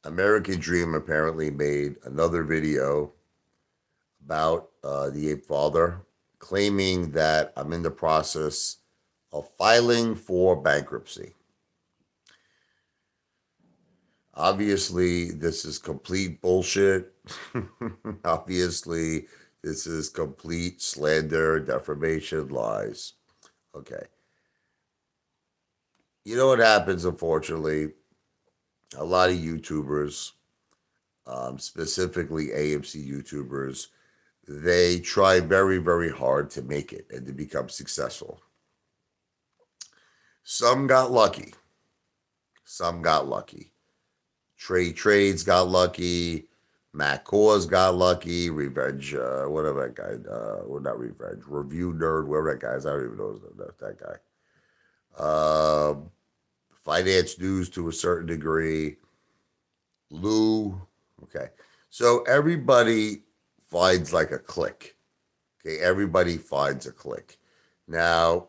American Dream apparently made another video about the Ape Father, claiming that I'm in the process of filing for bankruptcy. Obviously, this is complete bullshit. Obviously, this is complete slander, defamation, lies. Okay. You know what happens, unfortunately? A lot of YouTubers, specifically AMC YouTubers, they try very, very hard to make it and to become successful. Some got lucky. Some got lucky. Trade Trades got lucky. Matt Cause got lucky. Revenge, whatever that guy, well, not Revenge, Review Nerd, whatever that guy is. I don't even know that guy. Finance News to a certain degree. Lou. Okay. So everybody finds like a click. Okay. Everybody finds a click. Now,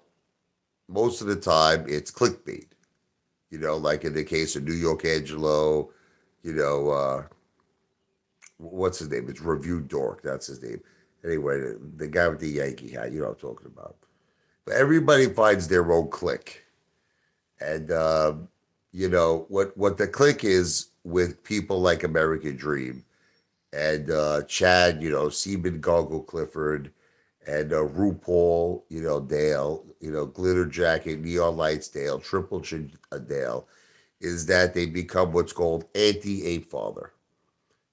most of the time, it's clickbait. Like in the case of New York Angelo, you know, what's his name? It's Review Dork. That's his name. Anyway, the guy with the Yankee hat, you know what I'm talking about. But everybody finds their own click. And, what the click is with people like American Dream and Chad, Seaman Goggle Clifford and RuPaul, Dale, Glitter Jacket, Neon Lights Dale, Triple Chin Dale, is that they become what's called anti-ape father.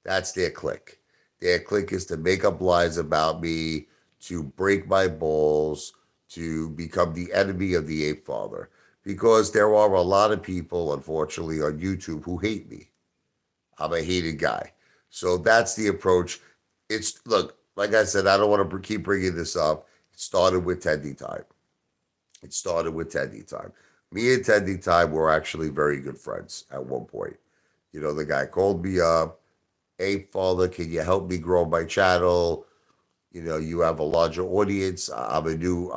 That's their click. Their click is to make up lies about me, to break my balls, to become the enemy of the ape father. Because there are a lot of people, unfortunately, on YouTube who hate me. I'm a hated guy. So that's the approach. Look, like I said, I don't want to keep bringing this up. It started with Tendy Time. It started with Tendy Time. Me and Tendy Time were actually very good friends at one point. The guy called me up. Hey, Father, can you help me grow my channel? You have a larger audience. I'm a new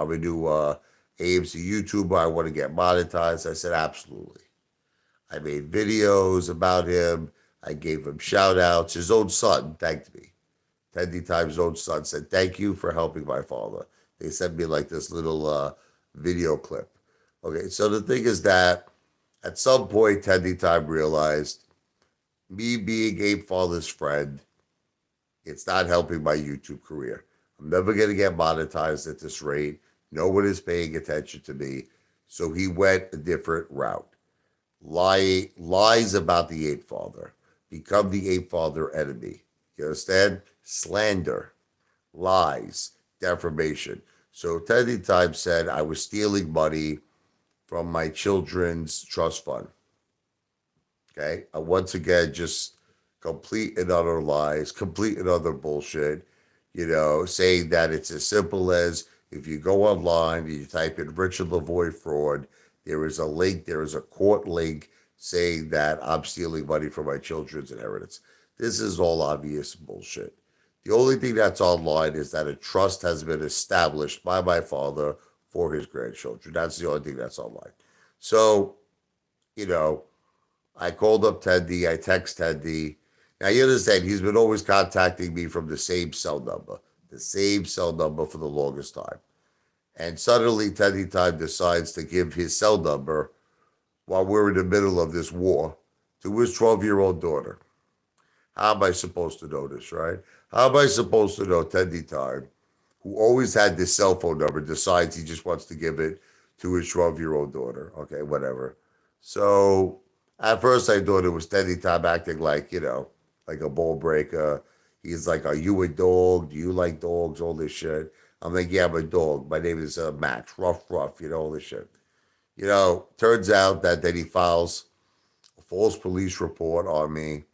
AMC YouTuber. I want to get monetized. I said, absolutely. I made videos about him. I gave him shout outs. His own son thanked me. Tendy Time's own son said, thank you for helping my father. They sent me like this little video clip. Okay, so the thing is that at some point, Tendy Time realized me being Ape Father's friend, it's not helping my YouTube career. I'm never going to get monetized at this rate. No one is paying attention to me. So he went a different route. Lies about the ape father, become the ape father enemy. You understand? Slander, lies, defamation. So Teddy Time said I was stealing money from my children's trust fund. Okay, once again, just complete and utter lies, complete and utter bullshit. Saying that it's as simple as if you go online and you type in Richard Lavoie fraud, there is a link, there is a court link saying that I'm stealing money from my children's inheritance. This is all obvious bullshit. The only thing that's online is that a trust has been established by my father for his grandchildren. That's the only thing that's online. So, you know, I called up Tendy, I text Tendy. Now you understand he's been always contacting me from the same cell number for the longest time. And suddenly Tendy Time decides to give his cell number while we're in the middle of this war to his 12-year-old daughter. How am I supposed to know this, right? How am I supposed to know Tendy Time, who always had this cell phone number, decides he just wants to give it to his 12-year-old daughter? Okay, whatever. So at first I thought it was Tendy Time acting like, like a ball breaker. He's like, are you a dog? Do you like dogs? All this shit. I'm like, yeah, I'm a dog. My name is Max. Rough, all this shit. Turns out that then he files a false police report on me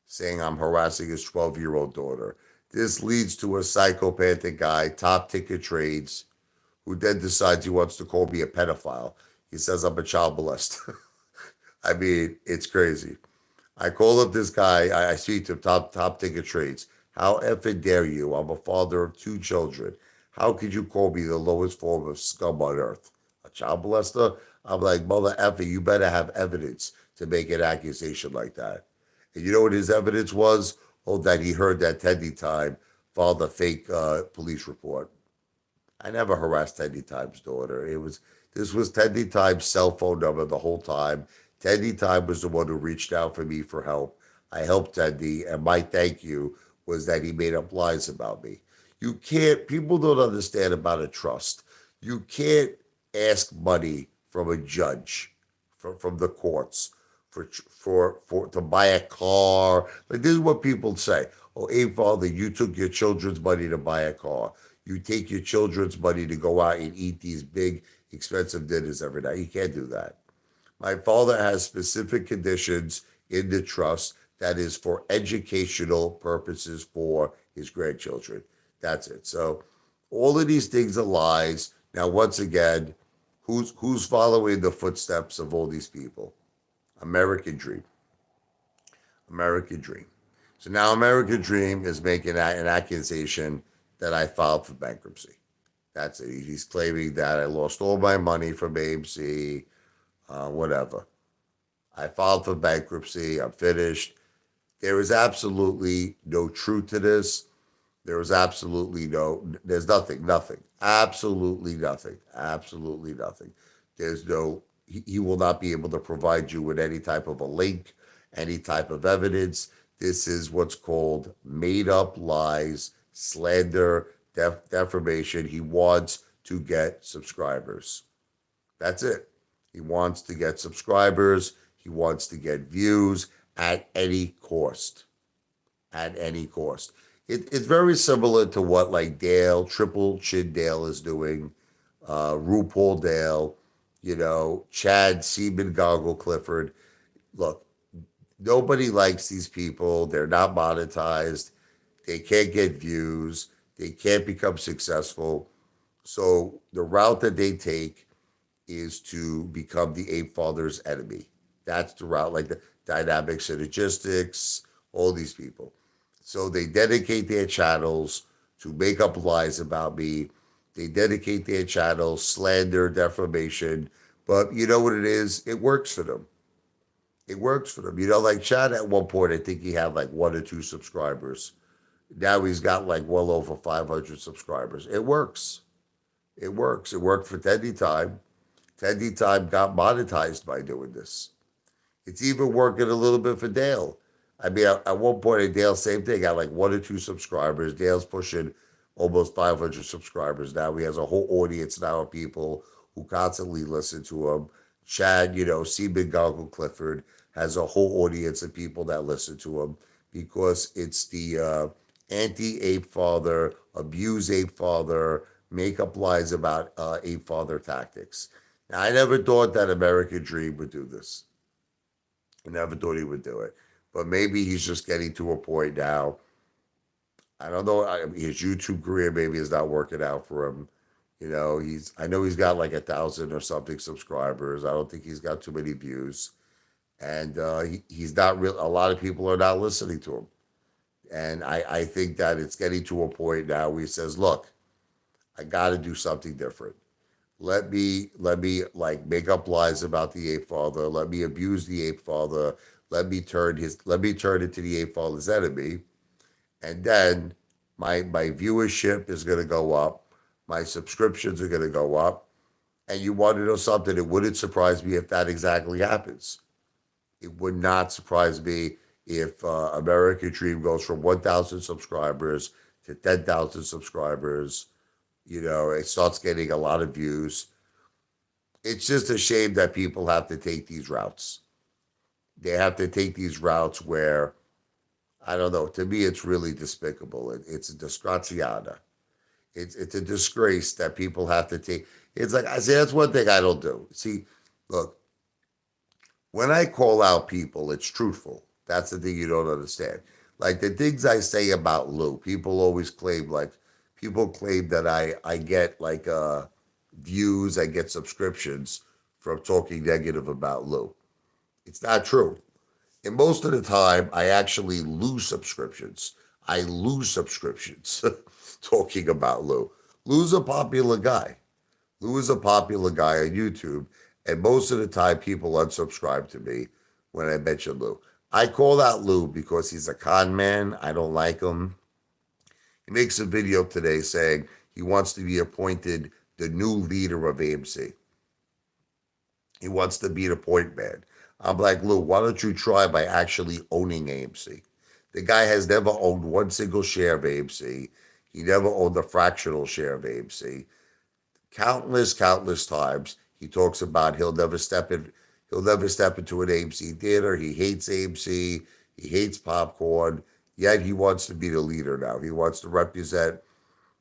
saying I'm harassing his 12-year-old daughter. This leads to a psychopathic guy, top ticket trades, who then decides he wants to call me a pedophile. He says I'm a child molester. I mean, it's crazy. I call up this guy. I speak to him, top ticket trades. How effing dare you? I'm a father of two children. How could you call me the lowest form of scum on earth? A child molester? I'm like, mother effer, you better have evidence to make an accusation like that. And you know what his evidence was? Oh, that he heard that Teddy Time filed a fake police report. I never harassed Teddy Time's daughter. This was Teddy Time's cell phone number the whole time. Teddy Time was the one who reached out for me for help. I helped Teddy, and my thank you was that he made up lies about me. You can't. People don't understand about a trust. You can't ask money from a judge, from the courts, for to buy a car. Like this is what people say. Oh, hey, father, you took your children's money to buy a car. You take your children's money to go out and eat these big, expensive dinners every night. You can't do that. My father has specific conditions in the trust that is for educational purposes for his grandchildren. That's it. So all of these things are lies. Now, once again, who's following the footsteps of all these people? American Dream. American Dream. So now American Dream is making an accusation that I filed for bankruptcy. That's it. He's claiming that I lost all my money from AMC, whatever. I filed for bankruptcy. I'm finished. There is absolutely no truth to this. There is absolutely there's nothing, absolutely nothing, absolutely nothing. There's no, he will not be able to provide you with any type of a link, any type of evidence. This is what's called made up lies, slander, defamation. He wants to get subscribers. That's it. He wants to get subscribers. He wants to get views at any cost. At any cost. It's very similar to what like Dale, Triple Chin Dale is doing, RuPaul Dale, Chad Seaman Goggle Clifford. Look, nobody likes these people. They're not monetized. They can't get views. They can't become successful. So the route that they take is to become the ape father's enemy. That's the route, like the dynamic synergistics, all these people. So they dedicate their channels to make up lies about me. They dedicate their channels, slander, defamation. But you know what it is? It works for them. It works for them. Like Chad at one point, I think he had like one or two subscribers. Now he's got like well over 500 subscribers. It works. It works. It worked for Teddy Time. Teddy Time got monetized by doing this. It's even working a little bit for Dale. I mean, at one point, Dale, same thing, got like one or two subscribers. Dale's pushing almost 500 subscribers now. He has a whole audience now of people who constantly listen to him. Chad, Seaman Goggle Clifford has a whole audience of people that listen to him because it's the anti-ape father, abuse ape father, make up lies about ape father tactics. Now, I never thought that American Dream would do this. I never thought he would do it. But maybe he's just getting to a point now. I don't know. His YouTube career maybe is not working out for him. I know he's got like 1,000 or something subscribers. I don't think he's got too many views. And he's not real. A lot of people are not listening to him. And I think that it's getting to a point now where he says, look, I got to do something different. Let me like make up lies about the ape father. Let me abuse the ape father. Let me turn into the ape father's enemy. And then my viewership is gonna go up. My subscriptions are gonna go up. And you want to know something? It wouldn't surprise me if that exactly happens. It would not surprise me if American Dream goes from 1,000 subscribers to 10,000 subscribers. It starts getting a lot of views. It's just a shame that people have to take these routes. They have to take these routes where, I don't know, to me, it's really despicable. It's a disgraziata. It's a disgrace that people have to take. It's like, I say, that's one thing I don't do. See, look, when I call out people, it's truthful. That's the thing you don't understand. Like the things I say about Lou, people always claim, people claim that I get views, I get subscriptions from talking negative about Lou. It's not true. And most of the time, I actually lose subscriptions. I lose subscriptions talking about Lou. Lou's a popular guy. Lou is a popular guy on YouTube. And most of the time, people unsubscribe to me when I mention Lou. I call out Lou because he's a con man. I don't like him. He makes a video today saying he wants to be appointed the new leader of AMC. He wants to be the point man. I'm like, Lou, why don't you try by actually owning AMC? The guy has never owned one single share of AMC. He never owned a fractional share of AMC. Countless times he talks about he'll never step into an AMC theater. He hates AMC. He hates popcorn. Yet he wants to be the leader now. He wants to represent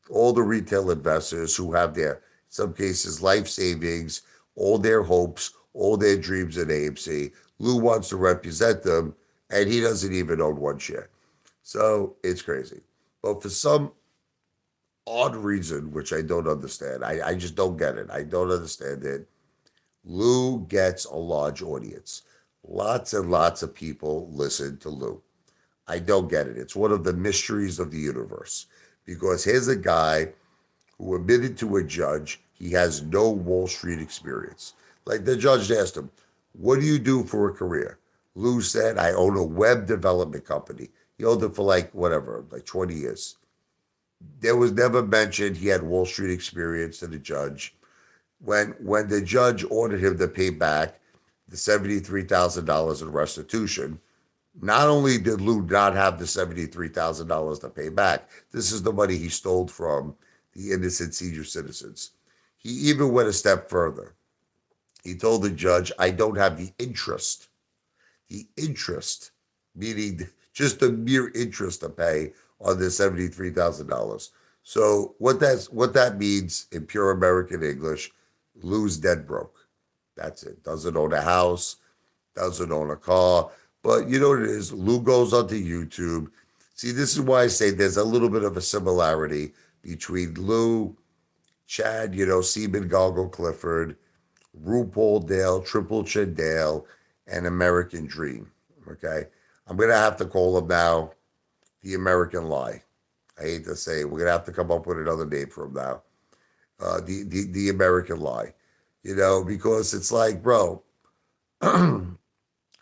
all the retail investors who have their, in some cases, life savings, all their hopes, all their dreams in AMC. Lou wants to represent them, and he doesn't even own one share. So it's crazy. But for some odd reason, which I don't understand, I just don't get it. I don't understand it. Lou gets a large audience. Lots and lots of people listen to Lou. I don't get it. It's one of the mysteries of the universe because here's a guy who admitted to a judge he has no Wall Street experience. Like the judge asked him, what do you do for a career? Lou said, I own a web development company. He owned it for like whatever, like 20 years. There was never mentioned he had Wall Street experience to the judge. When the judge ordered him to pay back the $73,000 in restitution, not only did Lou not have the $73,000 to pay back, this is the money he stole from the innocent senior citizens. He even went a step further. He told the judge, I don't have the interest, meaning just the mere interest to pay on the $73,000. So what that means in pure American English, Lou's dead broke. That's it. Doesn't own a house, doesn't own a car. But you know what it is? Lou goes onto YouTube. See, this is why I say there's a little bit of a similarity between Lou, Chad, Seaman Goggle Clifford, RuPaul Dale, Triple Chin Dale, and American Dream. Okay? I'm going to have to call him now the American Lie. I hate to say it. We're going to have to come up with another name for him now. The American Lie. Because it's like, bro,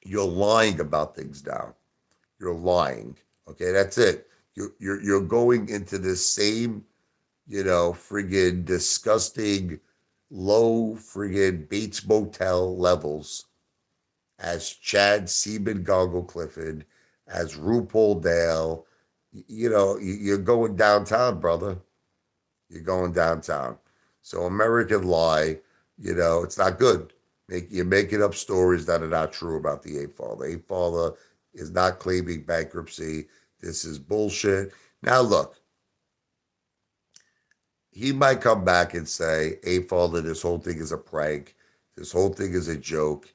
you're lying about things now. You're lying. Okay, that's it. You're going into the same, friggin' disgusting, low friggin' Bates Motel levels as Chad Seaman Goggle Clifford, as RuPaul Dale. You're going downtown, brother. You're going downtown. So American Lie, it's not good. You're making up stories that are not true about the Apefather. Apefather is not claiming bankruptcy. This is bullshit. Now look, he might come back and say, Apefather, this whole thing is a prank. This whole thing is a joke.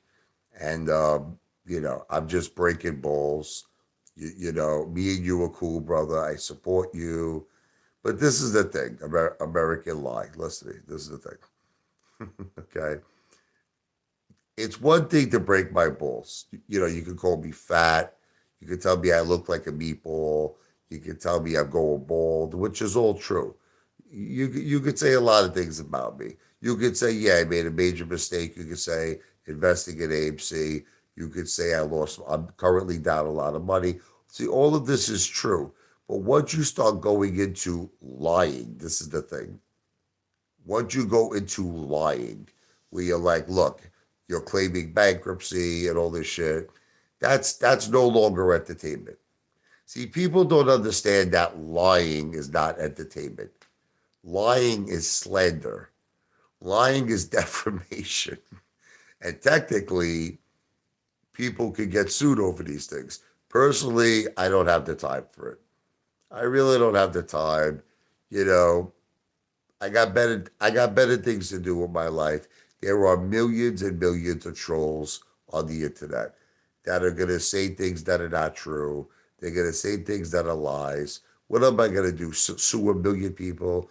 And, I'm just breaking balls. Me and you are cool, brother. I support you. But this is the thing, American Lie. Listen to me. This is the thing. Okay. It's one thing to break my balls. You can call me fat. You can tell me I look like a meatball. You can tell me I'm going bald, which is all true. You could say a lot of things about me. You could say, yeah, I made a major mistake. You could say investing in AMC. You could say I'm currently down a lot of money. See, all of this is true. But once you start going into lying, this is the thing. Once you go into lying, where you're like, look, you're claiming bankruptcy and all this shit, that's no longer entertainment. See, people don't understand that lying is not entertainment. Lying is slander. Lying is defamation. And technically, people could get sued over these things. Personally, I don't have the time for it. I really don't have the time. You know, I got better things to do with my life. There are millions and millions of trolls on the internet that are gonna say things that are not true. They're gonna say things that are lies. What am I gonna do? Sue a million people?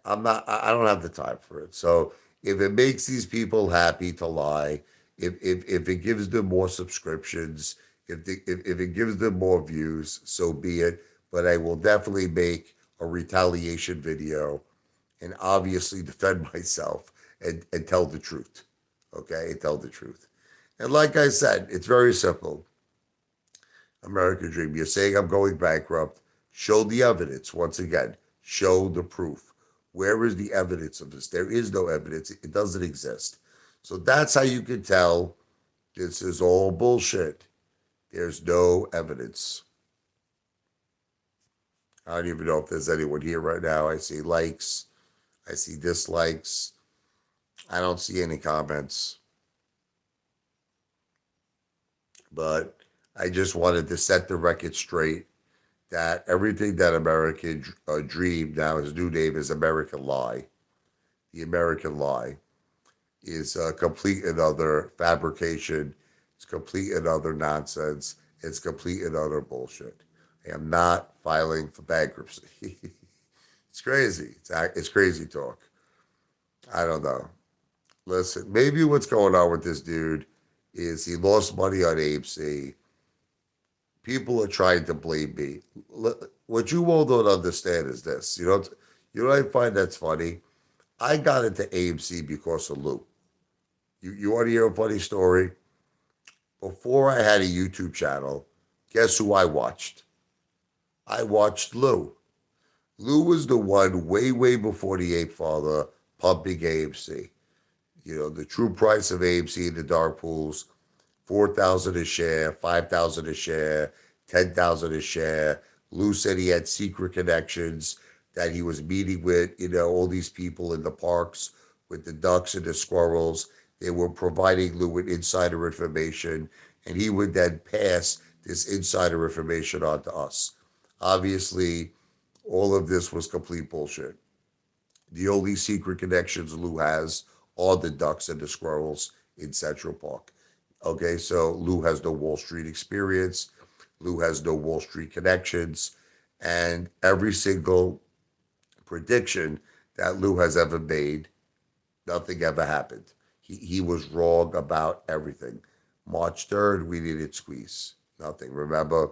I'm not. I don't have the time for it. So if it makes these people happy to lie, if it gives them more subscriptions, if it gives them more views, so be it. But I will definitely make a retaliation video and obviously defend myself and tell the truth. Okay, and tell the truth. And like I said, it's very simple. American dream. You're saying I'm going bankrupt. Show the evidence. Once again, show the proof. Where is the evidence of this? There is no evidence. It doesn't exist. So that's how you can tell this is all bullshit. There's no evidence. I don't even know if there's anyone here right now. I see likes. I see dislikes. I don't see any comments. But I just wanted to set the record straight that everything that American Dream, now his new name is American Lie. The American Lie is complete and utter fabrication. It's complete and utter nonsense. It's complete and utter bullshit. I am not filing for bankruptcy. It's crazy. It's crazy talk. I don't know. Listen, maybe what's going on with this dude is he lost money on AMC. People are trying to blame me. What you all don't understand is this. You know what I find that's funny? I got into AMC because of Lou. You want to hear a funny story? Before I had a YouTube channel, guess who I watched? I watched Lou. Lou was the one way, way before the Apefather pumping AMC. The true price of AMC in the dark pools, 4,000 a share, 5,000 a share, 10,000 a share. Lou said he had secret connections, that he was meeting with, all these people in the parks with the ducks and the squirrels. They were providing Lou with insider information, and he would then pass this insider information on to us. Obviously, all of this was complete bullshit. The only secret connections Lou has are the ducks and the squirrels in Central Park. Okay, so Lou has no Wall Street experience. Lou has no Wall Street connections. And every single prediction that Lou has ever made, nothing ever happened. He was wrong about everything. March 3rd, we didn't squeeze. Nothing. Remember,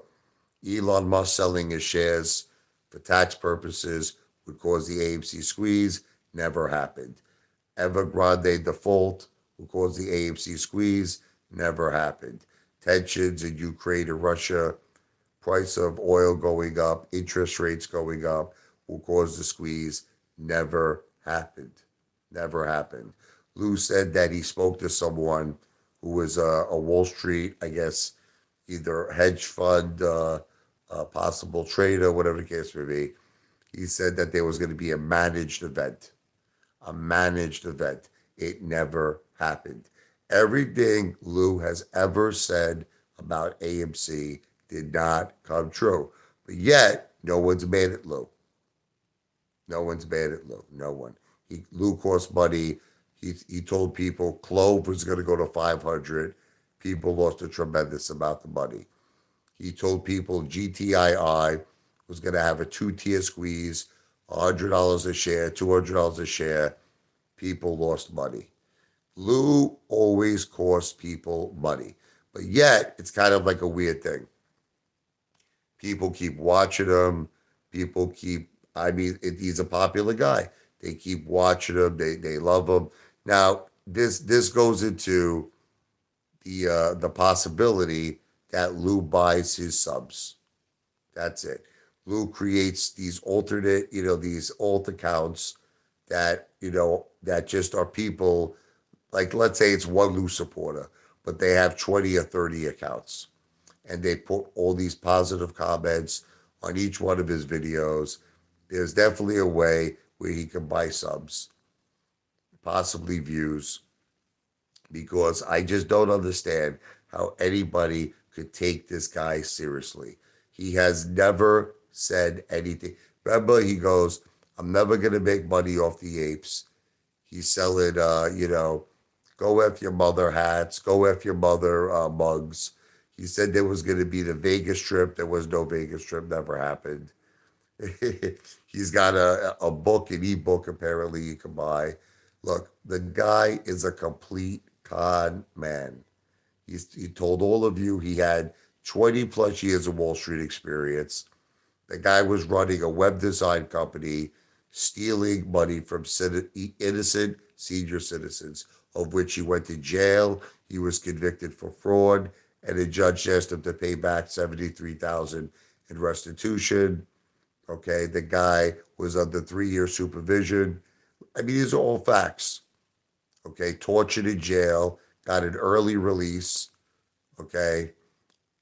Elon Musk selling his shares for tax purposes would cause the AMC squeeze. Never happened. Evergrande default would cause the AMC squeeze. Never happened. Tensions in Ukraine and Russia, price of oil going up, interest rates going up will cause the squeeze. Never happened. Never happened. Lou said that he spoke to someone who was a Wall Street, I guess, either hedge fund, possible trader, whatever the case may be. He said that there was going to be a managed event. A managed event. It never happened. Everything Lou has ever said about AMC did not come true. But yet, no one's mad at Lou. No one's mad at Lou. No one. Lou cost money. He told people Clove was going to go to 500. People lost a tremendous amount of money. He told people GTII was going to have a two-tier squeeze, $100 a share, $200 a share. People lost money. Lou always costs people money. But yet, it's kind of like a weird thing. People keep watching him. He's a popular guy. They keep watching him. They love him. Now, this goes into the possibility that Lou buys his subs. That's it. Lou creates these alternate, these alt accounts that just are people, like, let's say it's one Lou supporter, but they have 20 or 30 accounts. And they put all these positive comments on each one of his videos. There's definitely a way where he can buy subs, possibly views, because I just don't understand how anybody could take this guy seriously. He has never said anything. Remember, he goes, I'm never going to make money off the apes. He's selling, go F your mother hats, go F your mother mugs. He said there was going to be the Vegas trip. There was no Vegas trip, never happened. He's got a book, an ebook, apparently you can buy. Look, the guy is a complete con man. He told all of you he had 20 plus years of Wall Street experience. The guy was running a web design company, stealing money from innocent senior citizens, of which he went to jail. He was convicted for fraud, and the judge asked him to pay back 73,000 in restitution. Okay, the guy was under 3 year supervision. I mean, these are all facts. Okay, tortured in jail, got an early release. Okay,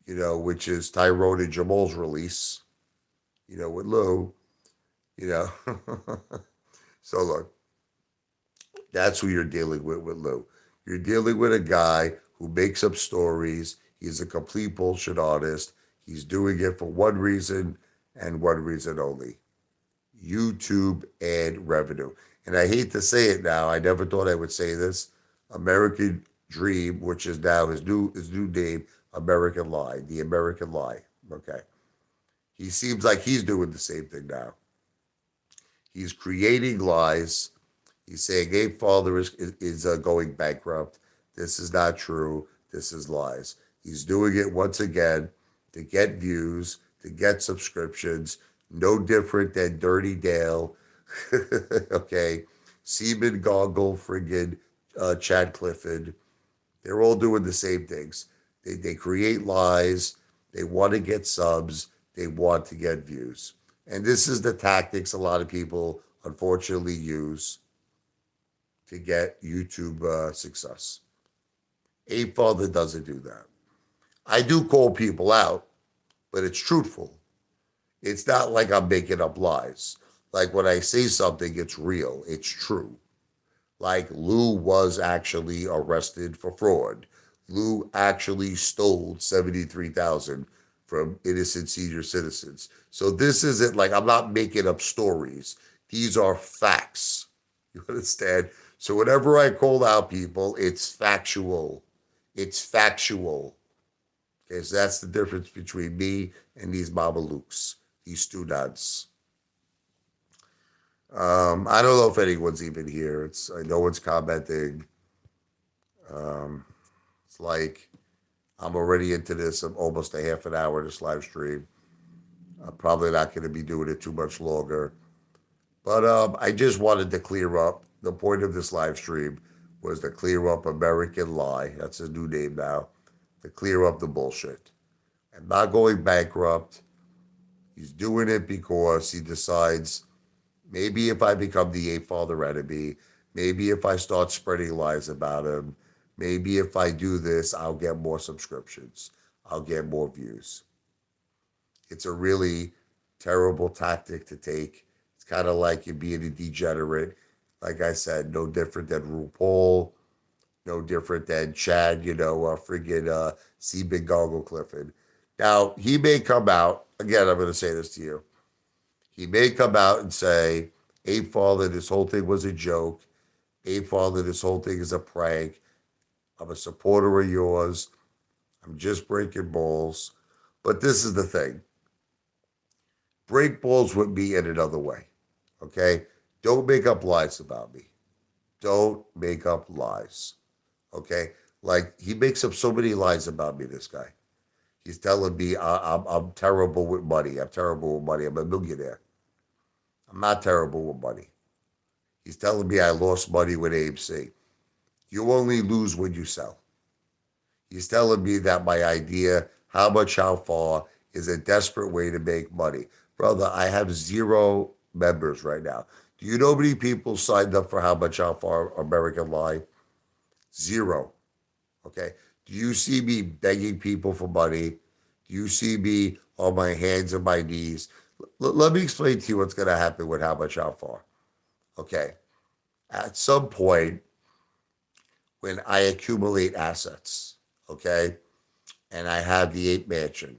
which is Tyrone and Jamal's release. With Lou. You know, so look, that's who you're dealing with Lou. You're dealing with a guy who makes up stories. He's a complete bullshit artist. He's doing it for one reason and one reason only: YouTube ad revenue. And I hate to say it now. I never thought I would say this. American Dream, which is now his new name, American Lie, the American Lie. Okay. He seems like he's doing the same thing now. He's creating lies. He's saying Apefather is going bankrupt. This is not true. This is lies. He's doing it once again to get views, to get subscriptions. No different than Dirty Dale. Okay. Seaman Goggle, friggin' Chad Clifford. They're all doing the same things. They create lies. They want to get subs. They want to get views. And this is the tactics a lot of people unfortunately use to get YouTube success. Apefather doesn't do that. I do call people out, but it's truthful. It's not like I'm making up lies. Like when I say something, it's real, it's true. Like Lou was actually arrested for fraud. Lou actually stole 73,000 from innocent senior citizens. So this isn't like I'm not making up stories. These are facts. You understand? So whenever I call out people, it's factual. It's factual. Okay, so that's the difference between me and these Mamalukes, these students. I don't know if anyone's even here. No one's commenting. Um, it's like I'm already into this. I'm almost a half an hour this live stream. I'm probably not going to be doing it too much longer. But I just wanted to clear up. The point of this live stream was to clear up American Lie. That's his new name now. To clear up the bullshit. I'm not going bankrupt. He's doing it because he decides maybe if I become the Apefather enemy, maybe if I start spreading lies about him, maybe if I do this, I'll get more subscriptions. I'll get more views. It's a really terrible tactic to take. It's kind of like you being a degenerate. Like I said, no different than RuPaul, no different than Chad, friggin' C Big Goggle Clifford. Now, he may come out, again, I'm going to say this to you. He may come out and say, Apefather, this whole thing was a joke. Apefather, this whole thing is a prank. I'm a supporter of yours. I'm just breaking balls. But this is the thing. Break balls with me in another way. Okay? Don't make up lies about me. Don't make up lies. Okay? Like, he makes up so many lies about me, this guy. He's telling me I'm terrible with money. I'm terrible with money. I'm a millionaire. I'm not terrible with money. He's telling me I lost money with AMC. You only lose when you sell. He's telling me that my idea, how much, how far, is a desperate way to make money. Brother, I have 0 members right now. Do you know how many people signed up for How Much, How Far American Lie? 0. Okay. Do you see me begging people for money? Do you see me on my hands and my knees? Let me explain to you what's going to happen with How Much, How Far. Okay. At some point, when I accumulate assets, okay, and I have the 8 mansion,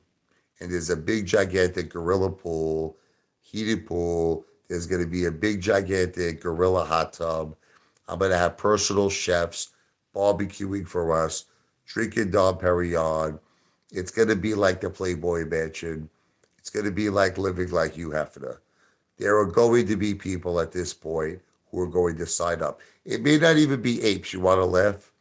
and there's a big, gigantic gorilla pool, heated pool, there's going to be a big, gigantic gorilla hot tub. I'm going to have personal chefs barbecuing for us, drinking Dom Perignon. It's going to be like the Playboy Mansion. It's going to be like living like Hugh Hefner. There are going to be people at this point who are going to sign up. It may not even be apes. You want to laugh?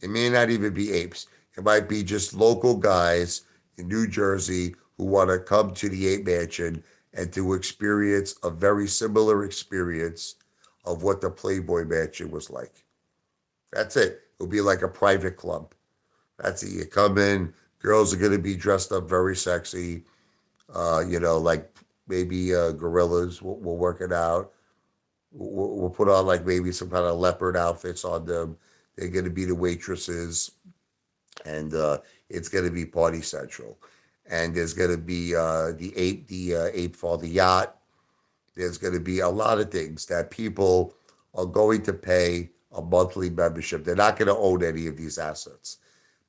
It may not even be apes. It might be just local guys in New Jersey who want to come to the 8 Mansion and to experience a very similar experience of what the Playboy Mansion was like. That's it. It'll be like a private club. That's it. You come in, Girls are going to be dressed up very sexy, like maybe gorillas. We'll work it out. We'll put on like maybe some kind of leopard outfits on them. They're going to be the waitresses, and it's going to be party central. And there's going to be the ape for the yacht. There's going to be a lot of things that people are going to pay a monthly membership. They're not going to own any of these assets.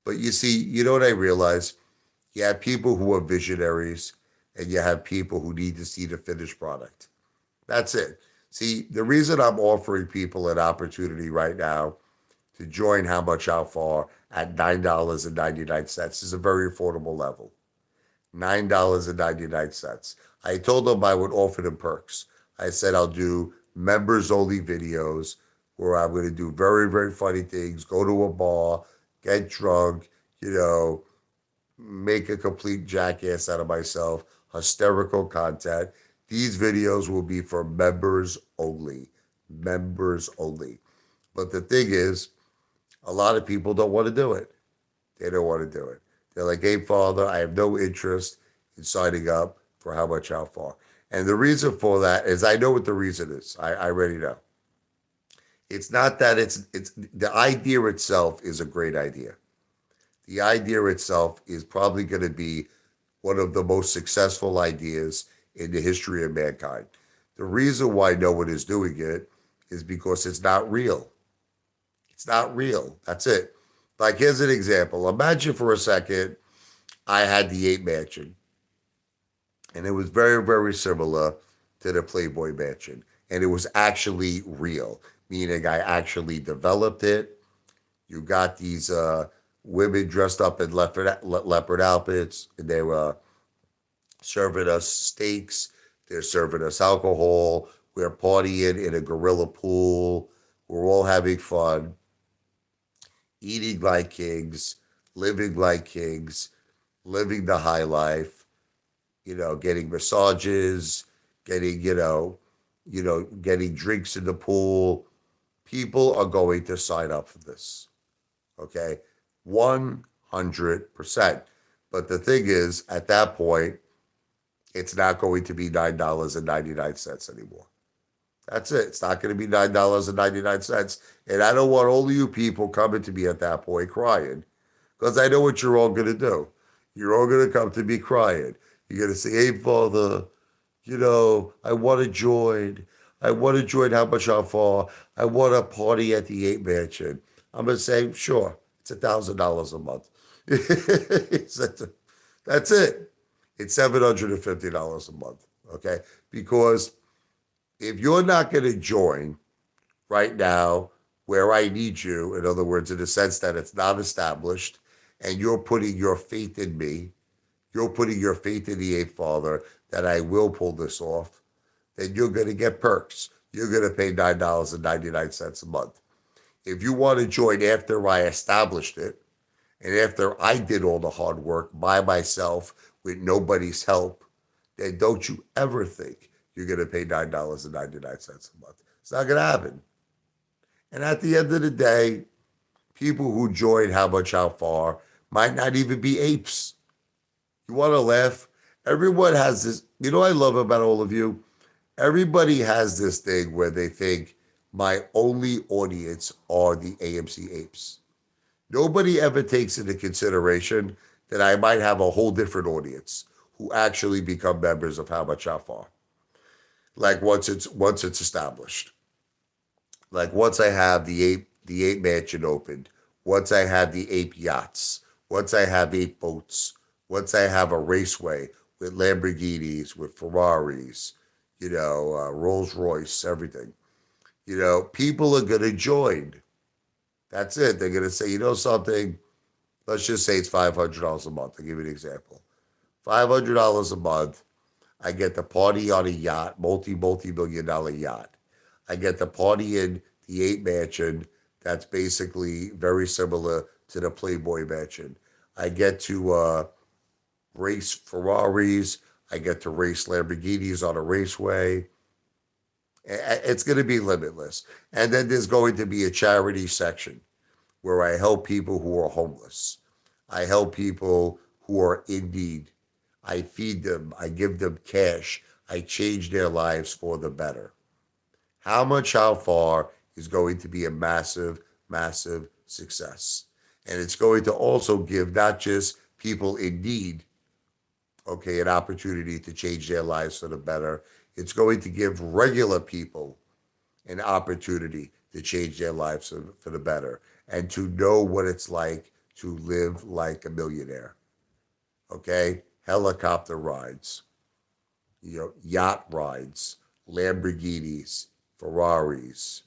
But you see, you know what I realize? You have people who are visionaries, and you have people who need to see the finished product. That's it. See, the reason I'm offering people an opportunity right now to join How Much How Far at $9.99 is a very affordable level. $9.99. I told them I would offer them perks. I said I'll do members only videos where I'm going to do very, very funny things, go to a bar, get drunk, you know, make a complete jackass out of myself, hysterical content. These videos will be for members only. Members only. But the thing is, a lot of people don't want to do it. They don't want to do it. They're like, hey, Father, I have no interest in signing up for How Much How Far. And the reason for that is I know what the reason is. I already know. It's not that it's the idea itself is a great idea. The idea itself is probably going to be one of the most successful ideas in the history of mankind. The reason why no one is doing it is because it's not real. It's not real. That's it. Like, here's an example. Imagine for a second I had the Ape Mansion, and it was very, very similar to the Playboy Mansion. And it was actually real, meaning I actually developed it. You got these women dressed up in leopard outfits, and they were serving us steaks. They're serving us alcohol. We're partying in a gorilla pool. We're all having fun, eating like kings, living like kings, living the high life, getting massages, getting, getting drinks in the pool. People are going to sign up for this. Okay? 100%. But the thing is, at that point, it's not going to be $9.99 anymore. That's it. It's not going to be $9.99. And I don't want all of you people coming to me at that point crying, because I know what you're all going to do. You're all going to come to me crying. You're going to say, hey, Father, I want to join. I want to join How Much How Far. I want a party at the Ape Mansion. I'm going to say, sure, it's $1,000 a month. That's it. It's $750 a month, okay? Because if you're not going to join right now where I need you, in other words, in the sense that it's not established, and you're putting your faith in me, you're putting your faith in the Ape Father that I will pull this off, then you're going to get perks. You're going to pay $9.99 a month. If you want to join after I established it, and after I did all the hard work by myself with nobody's help, then don't you ever think you're going to pay $9.99 a month. It's not going to happen. And at the end of the day, people who join How Much How Far might not even be apes. You want to laugh? Everyone has this. You know what I love about all of you? Everybody has this thing where they think my only audience are the AMC apes. Nobody ever takes into consideration that I might have a whole different audience who actually become members of How Much How Far. Like once it's established. Like once I have the ape mansion opened, once I have the ape yachts, once I have ape boats, once I have a raceway with Lamborghinis, with Ferraris, Rolls Royce, everything. People are gonna join. That's it. They're gonna say, something. Let's just say it's $500 a month. I'll give you an example. $500 a month. I get the party on a yacht, multi-million-dollar yacht. I get the party in the Ape Mansion. That's basically very similar to the Playboy Mansion. I get to race Ferraris. I get to race Lamborghinis on a raceway. It's going to be limitless. And then there's going to be a charity section where I help people who are homeless. I help people who are in need. I feed them, I give them cash, I change their lives for the better. How much, how far is going to be a massive, massive success. And it's going to also give not just people in need, okay, an opportunity to change their lives for the better. It's going to give regular people an opportunity to change their lives for the better and to know what it's like to live like a millionaire. Okay? Helicopter rides, yacht rides, Lamborghinis, Ferraris,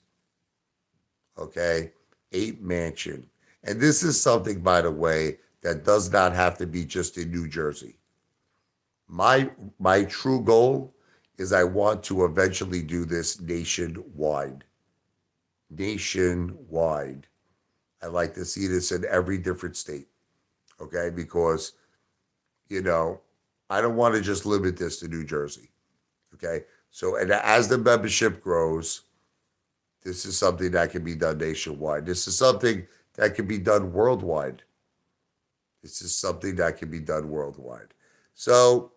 okay? Eight mansion. And this is something, by the way, that does not have to be just in New Jersey. My true goal is I want to eventually do this nationwide. Nationwide. I like to see this in every different state, okay? Because, you know, I don't want to just limit this to New Jersey, okay? So, and as the membership grows, this is something that can be done nationwide. This is something that can be done worldwide. This is something that can be done worldwide. So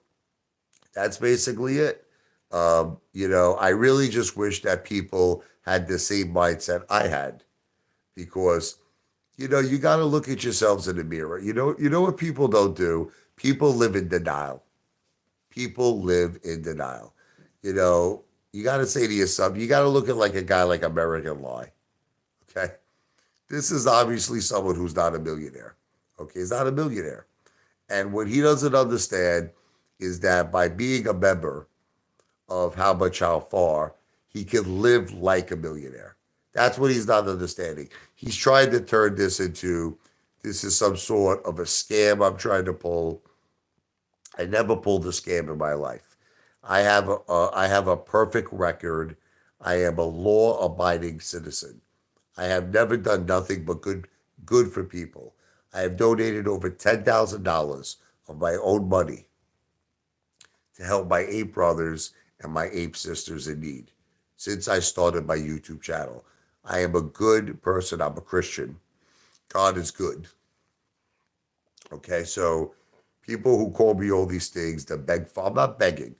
that's basically it. I really just wish that people had the same mindset I had because, you got to look at yourselves in the mirror. You know what people don't do? People live in denial. People live in denial. You know, you got to say to yourself, you got to look at like a guy like American Lie. Okay. This is obviously someone who's not a millionaire. Okay. He's not a millionaire. And what he doesn't understand is that by being a member of How Much How Far, he can live like a millionaire. That's what he's not understanding. He's trying to turn this is some sort of a scam I'm trying to pull. I never pulled a scam in my life. I have a perfect record. I am a law-abiding citizen. I have never done nothing but good for people. I have donated over $10,000 of my own money to help my ape brothers and my ape sisters in need since I started my YouTube channel. I am a good person. I'm a Christian. God is good. Okay, so people who call me all these things to beg for, I'm not begging.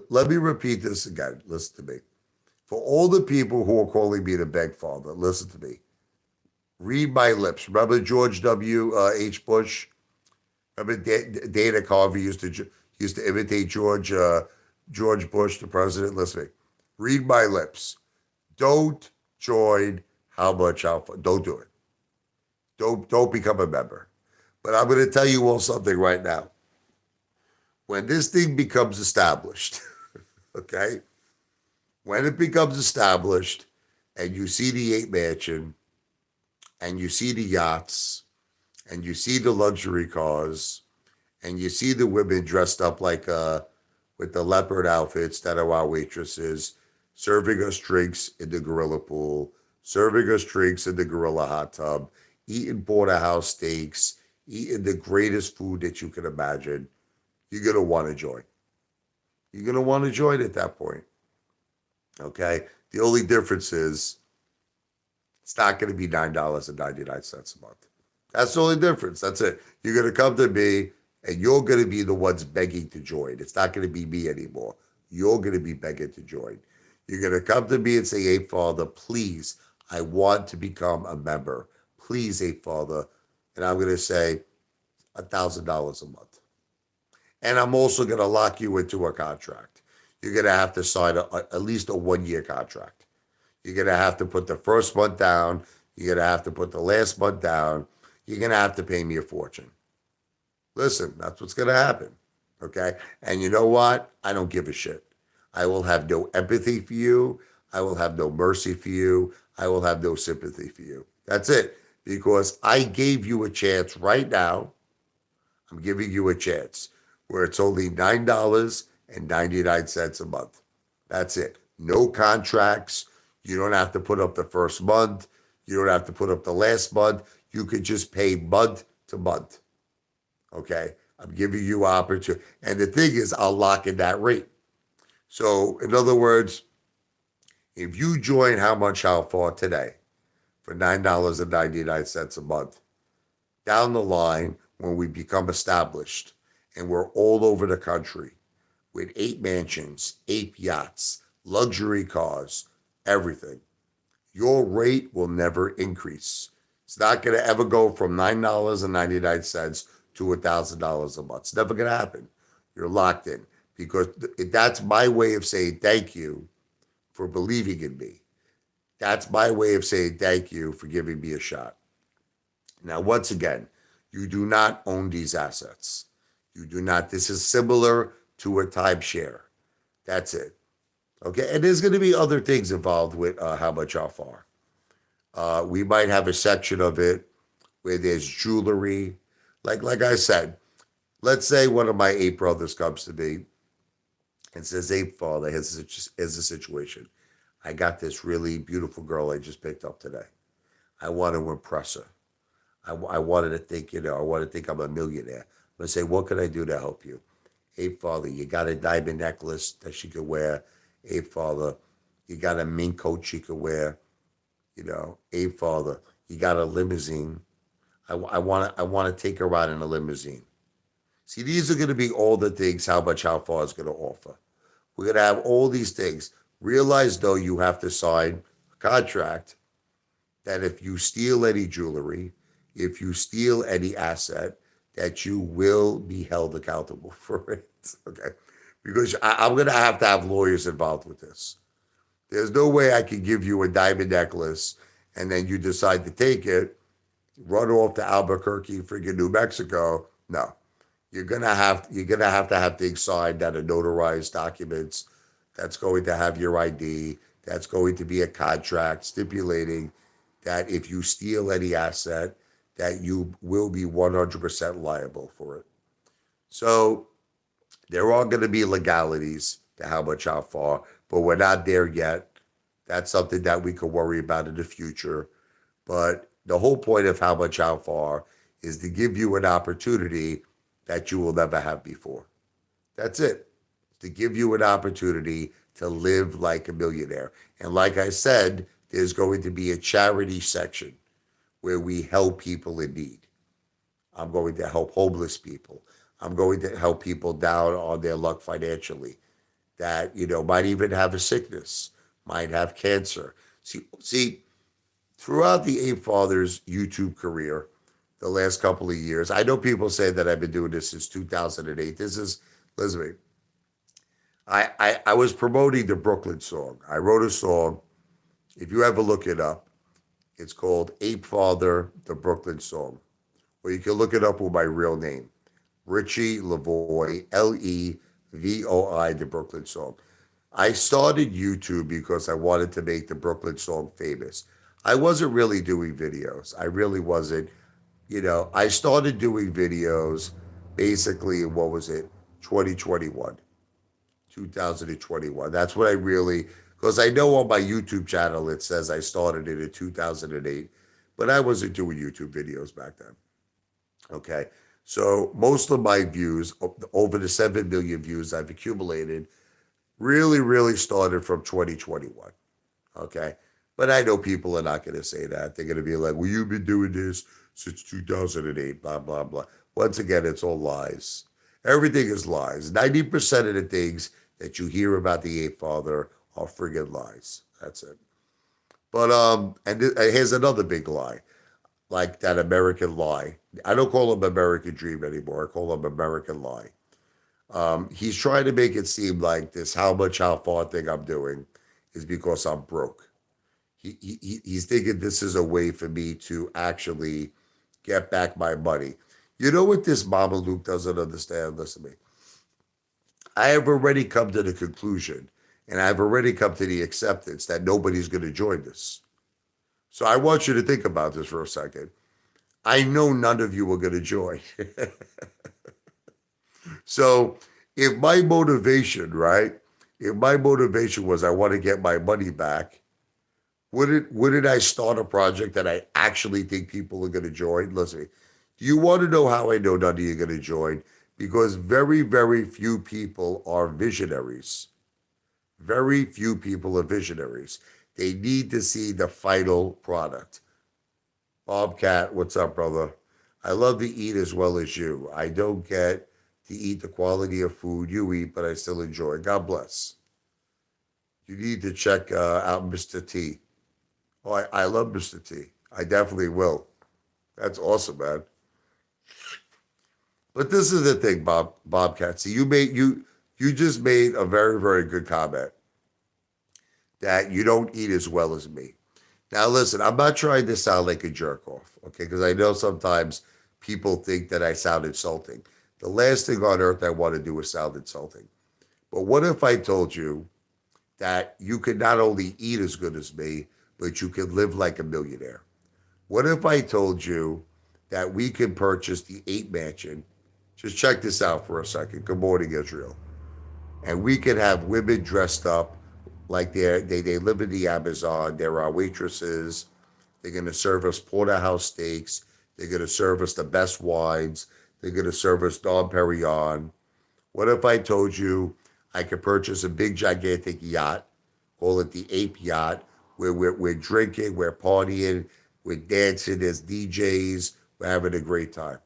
Let me repeat this again. Listen to me. For all the people who are calling me to beg Father, listen to me. Read my lips. Remember George W. H. Bush? Remember Dana Carvey used to imitate George Bush, the president? Listen to me. Read my lips. Don't join How Much How Far. Don't do it. Don't become a member. But I'm going to tell you all something right now. When this thing becomes established, okay? When it becomes established and you see the eight mansion and you see the yachts and you see the luxury cars and you see the women dressed up like with the leopard outfits that are our waitresses, serving us drinks in the gorilla pool, serving us drinks in the gorilla hot tub, eating porterhouse steaks, eating the greatest food that you can imagine, you're going to want to join. You're going to want to join at that point. Okay? The only difference is it's not going to be $9.99 a month. That's the only difference. That's it. You're going to come to me and you're going to be the ones begging to join. It's not going to be me anymore. You're going to be begging to join. You're going to come to me and say, hey, Father, please, I want to become a member. Please, hey, Father. And I'm going to say $1,000 a month. And I'm also going to lock you into a contract. You're going to have to sign at least a 1-year contract. You're going to have to put the first month down. You're going to have to put the last month down. You're going to have to pay me a fortune. Listen, that's what's going to happen. Okay? And you know what? I don't give a shit. I will have no empathy for you. I will have no mercy for you. I will have no sympathy for you. That's it. Because I gave you a chance right now. I'm giving you a chance where it's only $9.99 a month. That's it. No contracts. You don't have to put up the first month. You don't have to put up the last month. You could just pay month to month. Okay? I'm giving you opportunity. And the thing is, I'll lock in that rate. So, in other words, if you join How Much How Far today for $9.99 a month, down the line, when we become established and we're all over the country with 8 mansions, 8 yachts, luxury cars, everything, your rate will never increase. It's not going to ever go from $9.99 to $1,000 a month. It's never going to happen. You're locked in because that's my way of saying thank you for believing in me. That's my way of saying thank you for giving me a shot. Now, once again, you do not own these assets. You do not. This is similar to a timeshare. That's it. Okay. And there's going to be other things involved with how much, how far. We might have a section of it where there's jewelry. Like I said, let's say one of my 8 brothers comes to me and says, "Hey, father, here's a situation. I got this really beautiful girl I just picked up today. I want to impress her. I wanted to think, I want to think I'm a millionaire. I'm going to say, what can I do to help you? Hey, father, you got a diamond necklace that she could wear. Hey, father, you got a mink coat she could wear. Hey, father, you got a limousine. I want to take her out in a limousine. See, these are going to be all the things how much how far is going to offer. We're going to have all these things. Realize, though, you have to sign a contract that if you steal any jewelry, if you steal any asset, that you will be held accountable for it. Okay. Because I'm going to have lawyers involved with this. There's no way I can give you a diamond necklace and then you decide to take it, run off to Albuquerque, freaking New Mexico. No. You're gonna have to have things signed that are notarized documents. That's going to have your ID. That's going to be a contract stipulating that if you steal any asset, that you will be 100% liable for it. So there are going to be legalities to how much, how far, but we're not there yet. That's something that we could worry about in the future. But the whole point of how much, how far is to give you an opportunity that you will never have before. That's it. To give you an opportunity to live like a millionaire. And like I said, there's going to be a charity section where we help people in need. I'm going to help homeless people. I'm going to help people down on their luck financially that, might even have a sickness, might have cancer. See, throughout the Ape Fathers YouTube career, the last couple of years, I know people say that I've been doing this since 2008. Listen to me. I was promoting the Brooklyn song. I wrote a song. If you ever look it up, it's called Ape Father, the Brooklyn song. Or you can look it up with my real name, Richie Lavoy, Levoi, the Brooklyn song. I started YouTube because I wanted to make the Brooklyn song famous. I wasn't really doing videos. I really wasn't. I started doing videos basically in what was it, 2021, 2021. That's what I really, because I know on my YouTube channel it says I started it in 2008, but I wasn't doing YouTube videos back then. Okay. So most of my views, over the 7 million views I've accumulated, really, really started from 2021. Okay. But I know people are not going to say that. They're going to be like, well, you've been doing this since 2008, blah, blah, blah. Once again, it's all lies. Everything is lies. 90% of the things that you hear about the Ape Father are friggin' lies. That's it. But here's another big lie, like that American lie. I don't call him American Dream anymore. I call him American Lie. He's trying to make it seem like this how much, how far thing I'm doing is because I'm broke. He's thinking this is a way for me to actually get back my money. You know what this Mama Luke doesn't understand? Listen to me. I have already come to the conclusion and I've already come to the acceptance that nobody's going to join this. So I want you to think about this for a second. I know none of you are going to join. So if my motivation, right? If my motivation was I want to get my money back, wouldn't I start a project that I actually think people are going to join? Listen, do you want to know how I know none of you are going to join? Because very, very few people are visionaries. Very few people are visionaries. They need to see the final product. Bobcat, what's up, brother? I love to eat as well as you. I don't get to eat the quality of food you eat, but I still enjoy. God bless. You need to check out Mr. T. Oh, I love Mr. T. I definitely will. That's awesome, man. But this is the thing, Bobcat. See, you just made a very, very good comment that you don't eat as well as me. Now, listen, I'm not trying to sound like a jerk off, okay? Because I know sometimes people think that I sound insulting. The last thing on earth I want to do is sound insulting. But what if I told you that you could not only eat as good as me, but you could live like a millionaire? What if I told you that we could purchase the eight mansion? Just check this out for a second. Good morning, Israel. And we could have women dressed up like they live in the Amazon. They're our waitresses. They're going to serve us porterhouse steaks. They're going to serve us the best wines. They're going to serve us Dom Perignon. What if I told you I could purchase a big, gigantic yacht, call it the Ape Yacht, where we're drinking, we're partying, we're dancing, there's DJs, we're having a great time?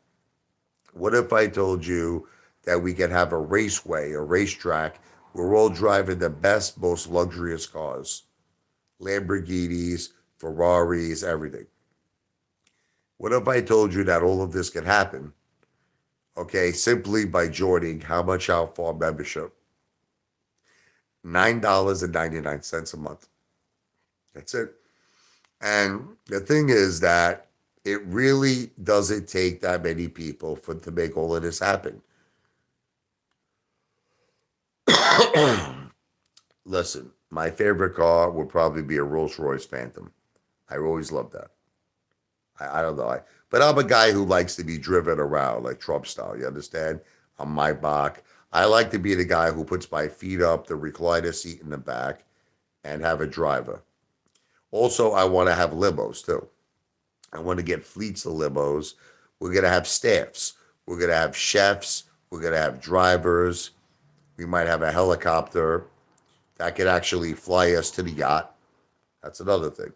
What if I told you that we could have a raceway, a racetrack, we're all driving the best, most luxurious cars, Lamborghinis, Ferraris, everything? What if I told you that all of this could happen, okay, simply by joining How Much How Far membership? $9.99 a month. That's it. And the thing is that it really doesn't take that many people to make all of this happen. Listen, my favorite car would probably be a Rolls Royce Phantom. I always loved that. I don't know. But I'm a guy who likes to be driven around like Trump style. You understand? On my back. I like to be the guy who puts my feet up, the recliner seat in the back, and have a driver. Also, I want to have limos too. I want to get fleets of limos. We're going to have staffs. We're going to have chefs. We're going to have drivers. We might have a helicopter that could actually fly us to the yacht. That's another thing.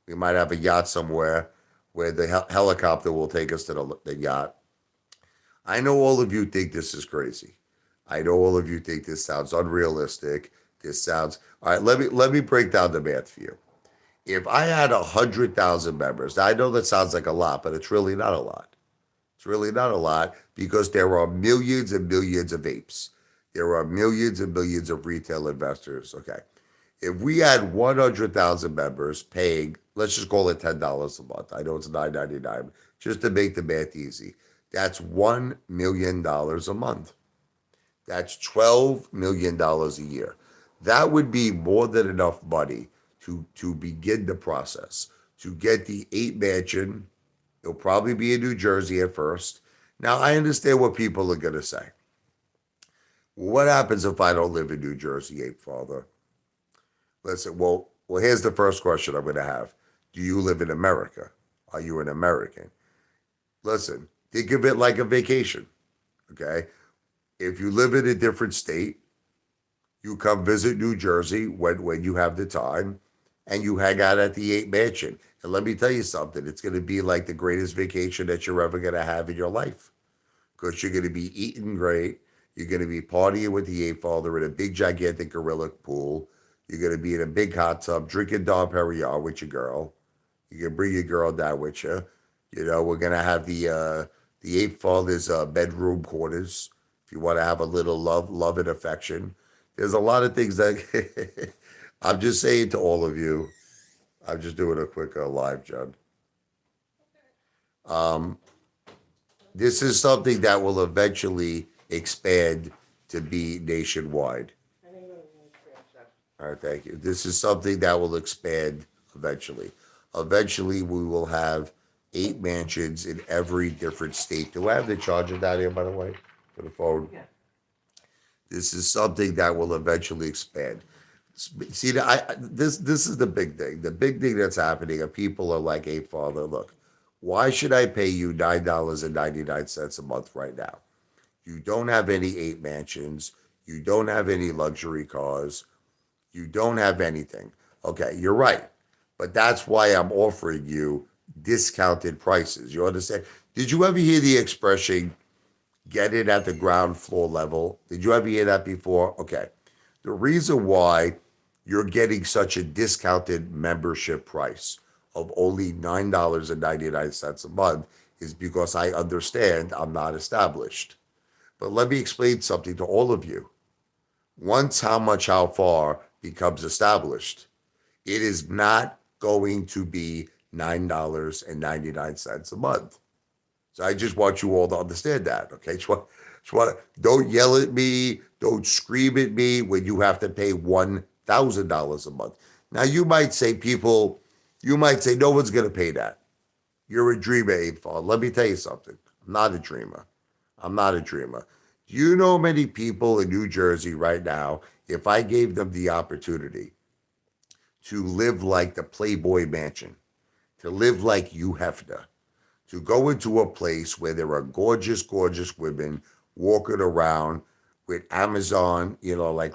We might have a yacht somewhere where the helicopter will take us to the yacht. I know all of you think this is crazy. I know all of you think this sounds unrealistic. This sounds all right. Let me break down the math for you. If I had 100,000 members, now I know that sounds like a lot, but it's really not a lot. It's really not a lot because there are millions and millions of apes. There are millions and millions of retail investors. Okay. If we had 100,000 members paying, let's just call it $10 a month. I know it's $9.99, just to make the math easy. That's $1 million a month. That's $12 million a year. That would be more than enough money to begin the process, to get the eight mansion. It'll probably be in New Jersey at first. Now, I understand what people are going to say. Well, what happens if I don't live in New Jersey, Ape Father? Listen, well, here's the first question I'm going to have. Do you live in America? Are you an American? Listen, think of it like a vacation, okay? If you live in a different state, you come visit New Jersey when you have the time, and you hang out at the Eight Mansion. And let me tell you something, it's going to be like the greatest vacation that you're ever going to have in your life because you're going to be eating great. You're going to be partying with the Ape Father in a big, gigantic gorilla pool. You're going to be in a big hot tub drinking Dom Perignon with your girl. You can bring your girl down with you. You know, we're going to have the Ape Father's bedroom quarters if you want to have a little love and affection. There's a lot of things that I'm just saying to all of you. I'm just doing a quick live, John. Um, this is something that will eventually expand to be nationwide. All right, thank you. This is something that will expand eventually. Eventually, we will have eight mansions in every different state. Do I have the charger down here, by the way, for the phone? This is something that will eventually expand. See, this is the big thing. The big thing that's happening, and people are like, "Hey, Father, look, why should I pay you $9.99 a month right now? You don't have any eight mansions. You don't have any luxury cars. You don't have anything." Okay, you're right, but that's why I'm offering you discounted prices. You understand? Did you ever hear the expression, get it at the ground floor level? Did you ever hear that before? Okay. The reason why you're getting such a discounted membership price of only $9.99 a month is because I understand I'm not established. But let me explain something to all of you. Once How Much How Far becomes established, it is not going to be $9.99 a month. So I just want you all to understand that. Okay. Don't yell at me. Don't scream at me when you have to pay $1,000 a month. Now you might say, no one's going to pay that. You're a dreamer, Apefather. Let me tell you something. I'm not a dreamer. I'm not a dreamer. Do you know many people in New Jersey right now, if I gave them the opportunity to live like the Playboy Mansion, to live like Hugh Hefner, to go into a place where there are gorgeous, gorgeous women walking around with Amazon, they're like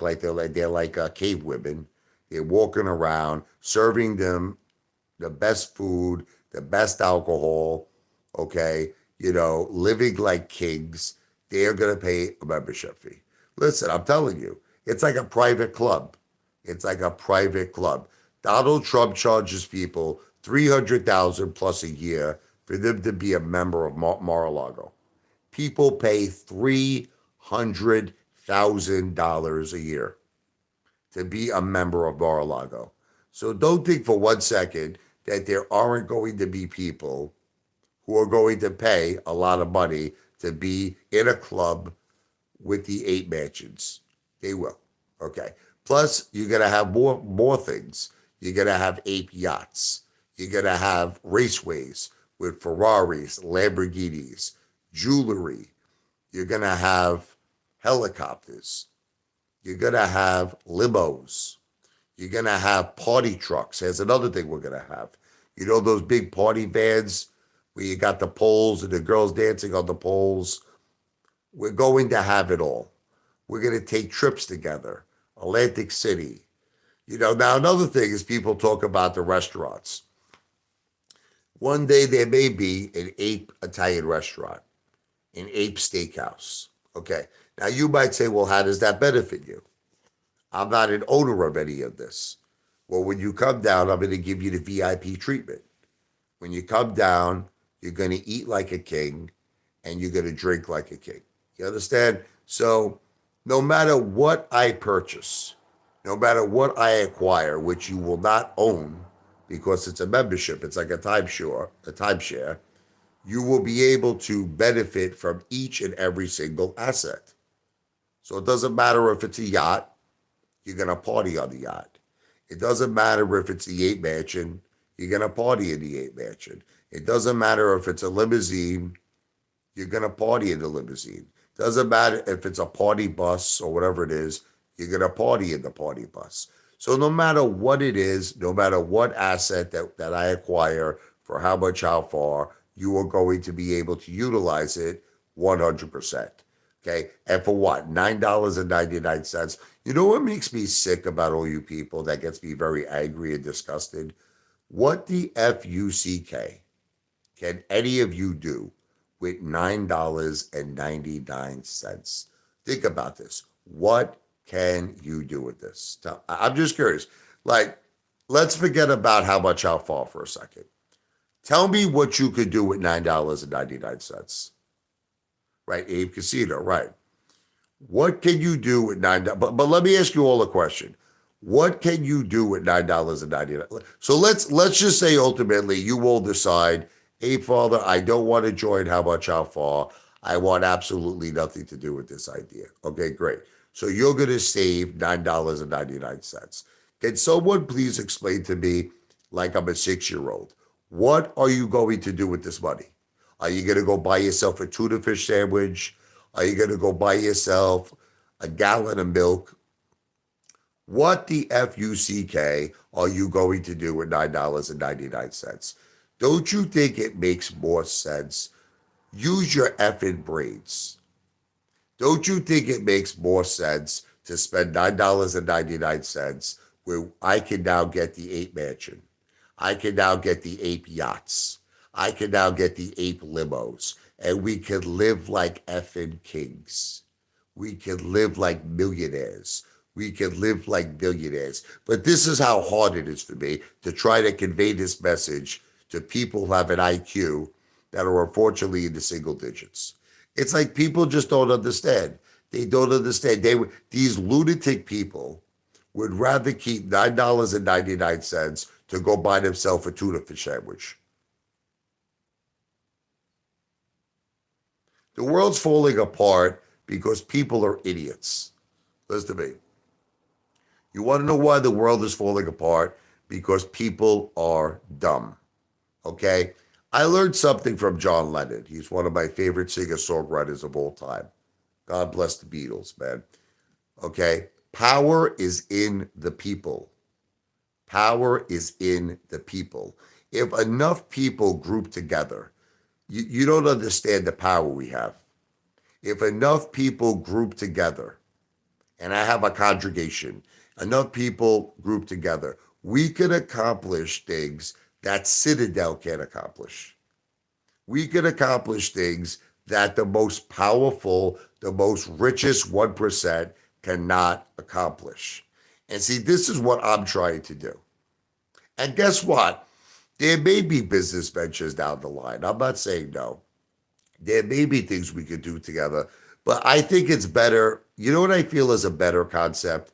cave women. They're walking around, serving them the best food, the best alcohol, okay, living like kings. They're going to pay a membership fee. Listen, I'm telling you, it's like a private club. It's like a private club. Donald Trump charges people 300,000 plus a year for them to be a member of Mar-a-Lago. People pay $300,000 a year to be a member of Mar-a-Lago. So don't think for one second that there aren't going to be people who are going to pay a lot of money to be in a club with the 8 mansions. They will. Okay. Plus, you're gonna have more things. You're gonna have 8 yachts. You're gonna have raceways with Ferraris, Lamborghinis, jewelry. You're gonna have helicopters. You're gonna have limos. You're gonna have party trucks. There's another thing we're gonna have. You know those big party vans where you got the poles and the girls dancing on the poles? We're going to have it all. We're going to take trips together. Atlantic City. Now another thing is people talk about the restaurants. One day there may be an Ape Italian restaurant, an Ape Steakhouse. Okay. Now you might say, well, how does that benefit you? I'm not an owner of any of this. Well, when you come down, I'm going to give you the VIP treatment. When you come down, you're going to eat like a king and you're going to drink like a king. You understand? So no matter what I purchase, no matter what I acquire, which you will not own because it's a membership, it's like a timeshare, you will be able to benefit from each and every single asset. So it doesn't matter if it's a yacht, you're going to party on the yacht. It doesn't matter if it's the 8 mansion, you're going to party in the 8 mansion. It doesn't matter if it's a limousine, you're going to party in the limousine. Doesn't matter if it's a party bus or whatever it is, you're going to party in the party bus. So no matter what it is, no matter what asset that I acquire for how much, how far, you are going to be able to utilize it 100%. Okay. And for what? $9.99. You know what makes me sick about all you people that gets me very angry and disgusted? What the FUCK can any of you do with $9.99? Think about this. What can you do with this? I'm just curious. Like, let's forget about how much, how far for a second. Tell me what you could do with $9.99. Right, Abe Casino, right. What can you do with $9? But let me ask you all a question. What can you do with $9.99? So let's just say ultimately you will decide, hey, Father, I don't want to join how much, how far. I want absolutely nothing to do with this idea. Okay, great. So you're going to save $9.99. Can someone please explain to me, like I'm a 6-year-old, what are you going to do with this money? Are you going to go buy yourself a tuna fish sandwich? Are you going to go buy yourself a gallon of milk? What the FUCK are you going to do with $9.99? Don't you think it makes more sense? Use your effing brains. Don't you think it makes more sense to spend $9.99 where I can now get the 8 mansion? I can now get the 8 yachts. I can now get the ape limos, and we can live like effing kings. We can live like millionaires. We can live like billionaires. But this is how hard it is for me to try to convey this message to people who have an IQ that are unfortunately in the single digits. It's like people just don't understand. They don't understand. These lunatic people would rather keep $9.99 to go buy themselves a tuna fish sandwich. The world's falling apart because people are idiots. Listen to me. You want to know why the world is falling apart? Because people are dumb. Okay? I learned something from John Lennon. He's one of my favorite singer-songwriters of all time. God bless the Beatles, man. Okay? Power is in the people. Power is in the people. If enough people group together, you don't understand the power we have. If enough people group together, and I have a congregation, enough people group together, we can accomplish things that Citadel can't accomplish. We can accomplish things that the most powerful, the most richest 1% cannot accomplish. And see, this is what I'm trying to do. And guess what? There may be business ventures down the line. I'm not saying no. There may be things we could do together, but I think it's better. You know what I feel is a better concept?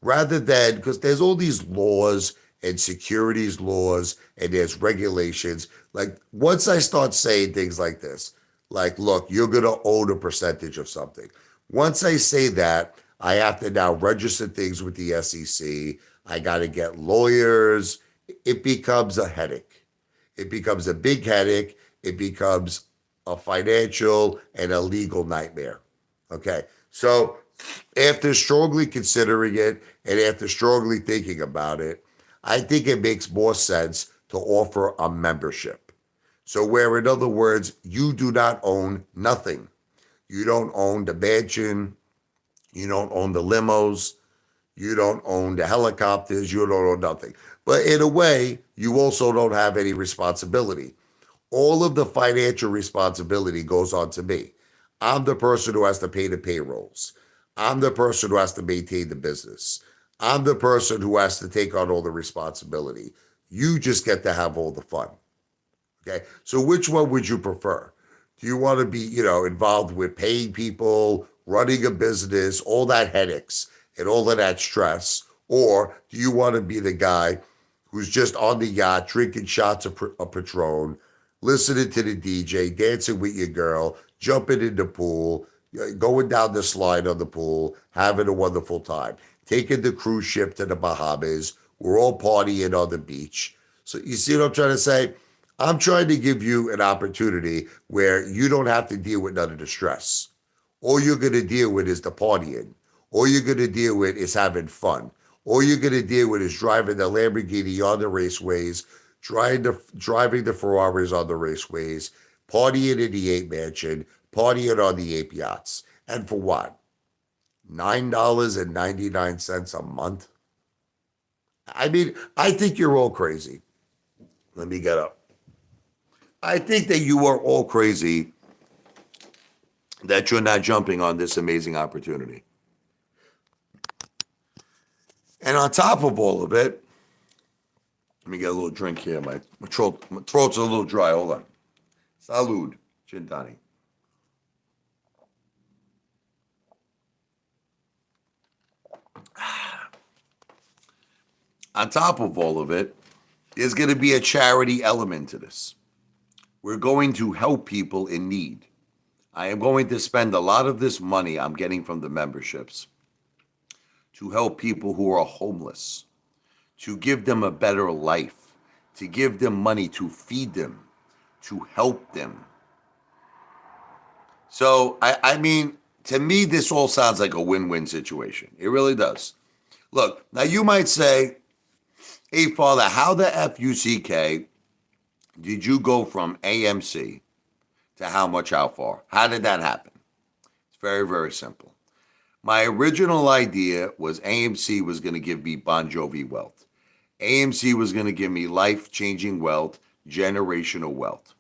Rather than, because there's all these laws and securities laws and there's regulations. Like, once I start saying things like this, like, look, you're going to own a percentage of something. Once I say that, I have to now register things with the SEC. I got to get lawyers. It becomes a headache. It becomes a big headache. It becomes a financial and a legal nightmare. Okay. So after strongly considering it and after strongly thinking about it, I think it makes more sense to offer a membership. So where, in other words, you do not own nothing. You don't own the mansion. You don't own the limos. You don't own the helicopters. You don't own nothing. But in a way, you also don't have any responsibility. All of the financial responsibility goes on to me. I'm the person who has to pay the payrolls. I'm the person who has to maintain the business. I'm the person who has to take on all the responsibility. You just get to have all the fun. Okay. So which one would you prefer? Do you want to be, involved with paying people, running a business, all that headaches and all of that stress? Or do you want to be the guy who's just on the yacht, drinking shots of Patron, listening to the DJ, dancing with your girl, jumping in the pool, going down the slide on the pool, having a wonderful time, taking the cruise ship to the Bahamas? We're all partying on the beach. So you see what I'm trying to say? I'm trying to give you an opportunity where you don't have to deal with none of the stress. All you're going to deal with is the partying. All you're going to deal with is having fun. All you're going to deal with is driving the Lamborghini on the raceways, driving the Ferraris on the raceways, partying in the Ape Mansion, partying on the Ape Yachts. And for what? $9.99 a month? I mean, I think you're all crazy. Let me get up. I think that you are all crazy that you're not jumping on this amazing opportunity. And on top of all of it, let me get a little drink here. My throat's a little dry. Hold on. Salud, gin tonic. On top of all of it, there's going to be a charity element to this. We're going to help people in need. I am going to spend a lot of this money I'm getting from the memberships to help people who are homeless, to give them a better life, to give them money, to feed them, to help them. So, I mean, to me, this all sounds like a win-win situation. It really does. Look, now you might say, Apefather, how the F-U-C-K did you go from AMC to how far? How did that happen? It's very, very simple. My original idea was AMC was going to give me Bon Jovi wealth. AMC was going to give me life-changing wealth, generational wealth.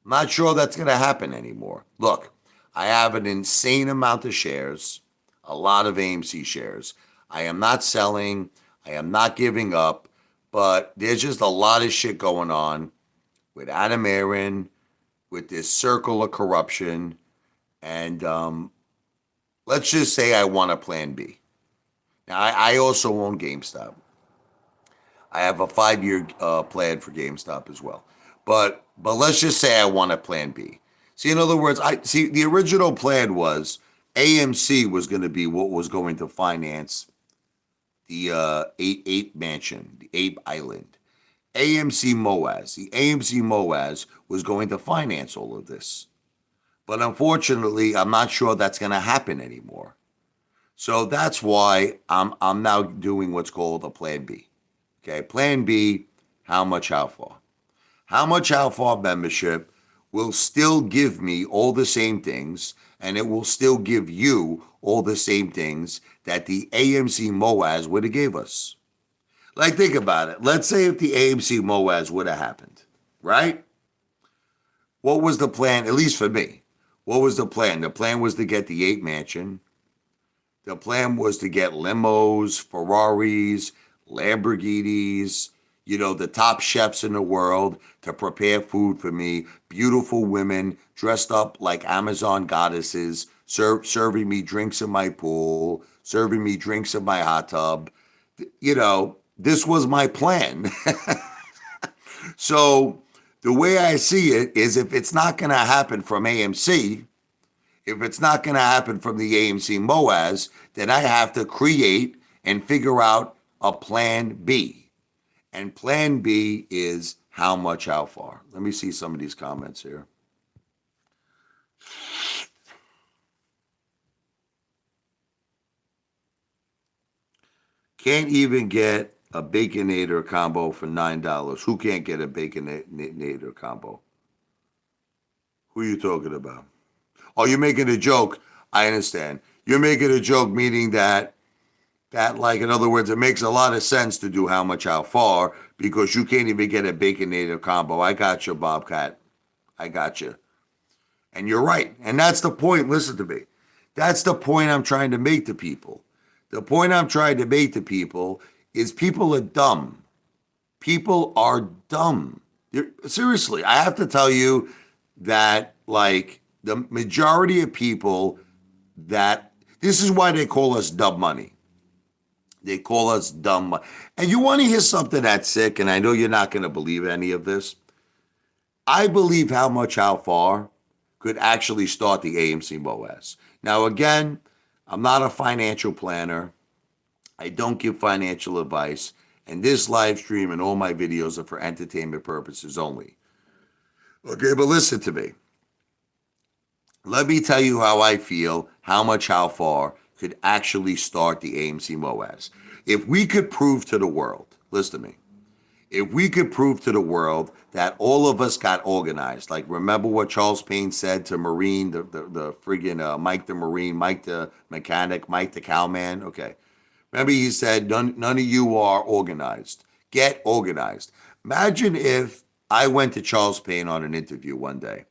I'm not sure that's going to happen anymore. Look, I have an insane amount of shares, a lot of AMC shares. I am not selling, I am not giving up, but there's just a lot of shit going on with Adam Aaron, with this circle of corruption, and let's just say I want a plan B. Now, I also own GameStop. I have a 5 year plan for GameStop as well. But let's just say I want a plan B. See, in other words, I see the original plan was AMC was going to be what was going to finance the Ape Mansion, the Ape Island. AMC Moaz, the AMC Moaz was going to finance all of this. But unfortunately, I'm not sure that's going to happen anymore. So that's why I'm now doing what's called a plan B. Okay, plan B, how much, how far? How much, how far membership will still give me all the same things, and it will still give you all the same things that the AMC Moaz would have gave us. Like, think about it. Let's say if the AMC Moaz would have happened, right? What was the plan, at least for me? What was the plan? The plan was to get the Ape Mansion. The plan was to get limos, Ferraris, Lamborghinis, the top chefs in the world to prepare food for me, beautiful women dressed up like Amazon goddesses, serving me drinks in my pool, serving me drinks in my hot tub. This was my plan. So the way I see it is if it's not going to happen from AMC, if it's not going to happen from the AMC Moaz, then I have to create and figure out a plan B. And plan B is how much, how far. Let me see some of these comments here. Can't even get a Baconator combo for $9. Who can't get a Baconator combo? Who are you talking about? Oh, you're making a joke. I understand. You're making a joke, meaning that like, in other words, it makes a lot of sense to do how much, how far, because you can't even get a Baconator combo. I got you, Bobcat. I got you. And you're right. And that's the point. Listen to me. That's the point I'm trying to make to people. The point I'm trying to make to people is people are dumb. People are dumb. Seriously, I have to tell you that, like, the majority of people this is why they call us dumb money. They call us dumb money. And you want to hear something that's sick, and I know you're not going to believe any of this. I believe how much, how far could actually start the AMC Moaz. Now, again, I'm not a financial planner. I don't give financial advice. And this live stream and all my videos are for entertainment purposes only. Okay, but listen to me. Let me tell you how I feel, how much, how far could actually start the AMC Moaz. If we could prove to the world, listen to me, if we could prove to the world that all of us got organized, like remember what Charles Payne said to Marine, the friggin' Mike the Marine, Mike the mechanic, Mike the cowman, okay. Remember he said, none of you are organized. Get organized. Imagine if I went to Charles Payne on an interview one day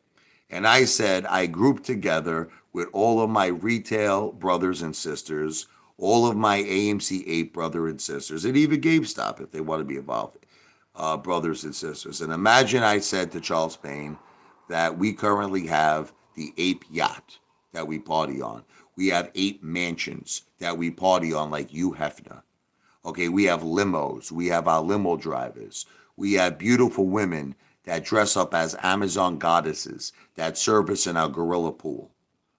and I said I grouped together with all of my retail brothers and sisters, all of my AMC 8 brother and sisters, and even GameStop if they want to be involved, brothers and sisters. And imagine I said to Charles Payne that we currently have the Ape Yacht that we party on. We have 8 mansions that we party on like Hugh Hefner. Okay, we have limos. We have our limo drivers. We have beautiful women that dress up as Amazon goddesses that serve us in our gorilla pool.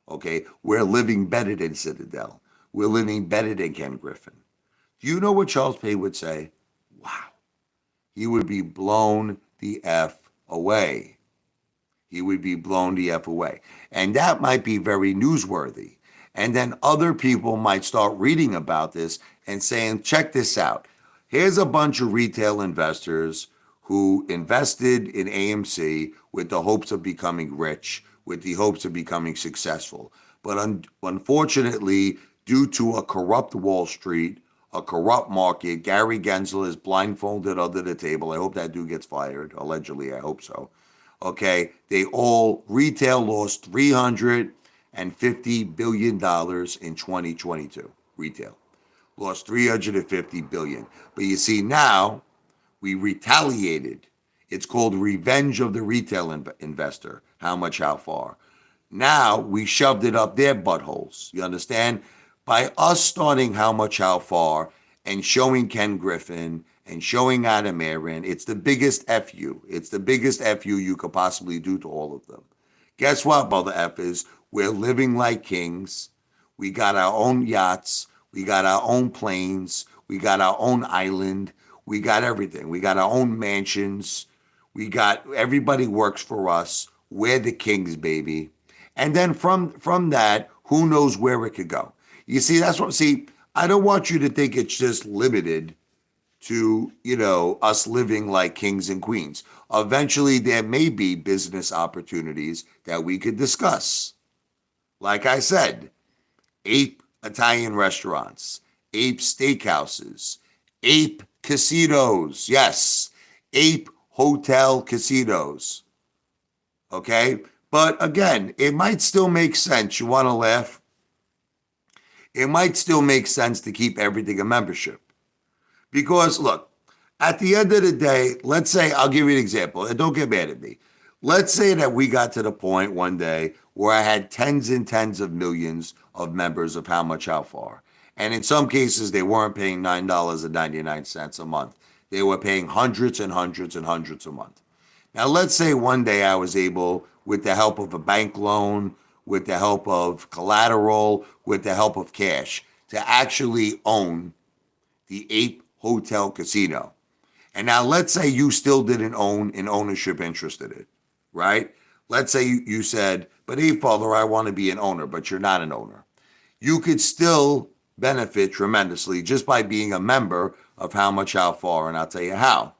Okay, we're living better than Citadel. We're living better than Ken Griffin. Do you know what Charles Payne would say? Wow. He would be blown the F away. He would be blown the F away. And that might be very newsworthy. And then other people might start reading about this and saying, check this out. Here's a bunch of retail investors who invested in AMC with the hopes of becoming rich, with the hopes of becoming successful. But unfortunately, due to a corrupt Wall Street, a corrupt market, Gary Gensler is blindfolded under the table. I hope that dude gets fired. Allegedly, I hope so. Okay, they all retail lost $350 billion in 2022. Retail lost 350 billion. But you see now we retaliated. It's called revenge of the retail investor. How much, how far? Now we shoved it up their buttholes. You understand? By us starting how much, how far, and showing Ken Griffin and showing Adam Aaron, it's the biggest FU. It's the biggest FU you could possibly do to all of them. Guess what, Mother Effers? We're living like kings. We got our own yachts. We got our own planes. We got our own island. We got everything. We got our own mansions. We got everybody works for us. We're the kings, baby. And then from that, who knows where it could go? You see, that's what. See, I don't want you to think it's just limited to us living like kings and queens. Eventually, there may be business opportunities that we could discuss. Like I said, Ape Italian restaurants, Ape steakhouses, Ape casinos. Yes, Ape hotel casinos. Okay? But again, it might still make sense. You want to laugh? It might still make sense to keep everything a membership. Because look, at the end of the day, let's say, I'll give you an example, and don't get mad at me. Let's say that we got to the point one day where I had tens and tens of millions of members of How Much, How Far. And in some cases, they weren't paying $9.99 a month. They were paying hundreds and hundreds and hundreds a month. Now, let's say one day I was able, with the help of a bank loan, with the help of collateral, with the help of cash, to actually own the Ape Hotel Casino. And now let's say you still didn't own an ownership interest in it, right? Let's say you said, but Apefather, I want to be an owner, but you're not an owner. You could still benefit tremendously just by being a member of How Much, How Far, and I'll tell you how.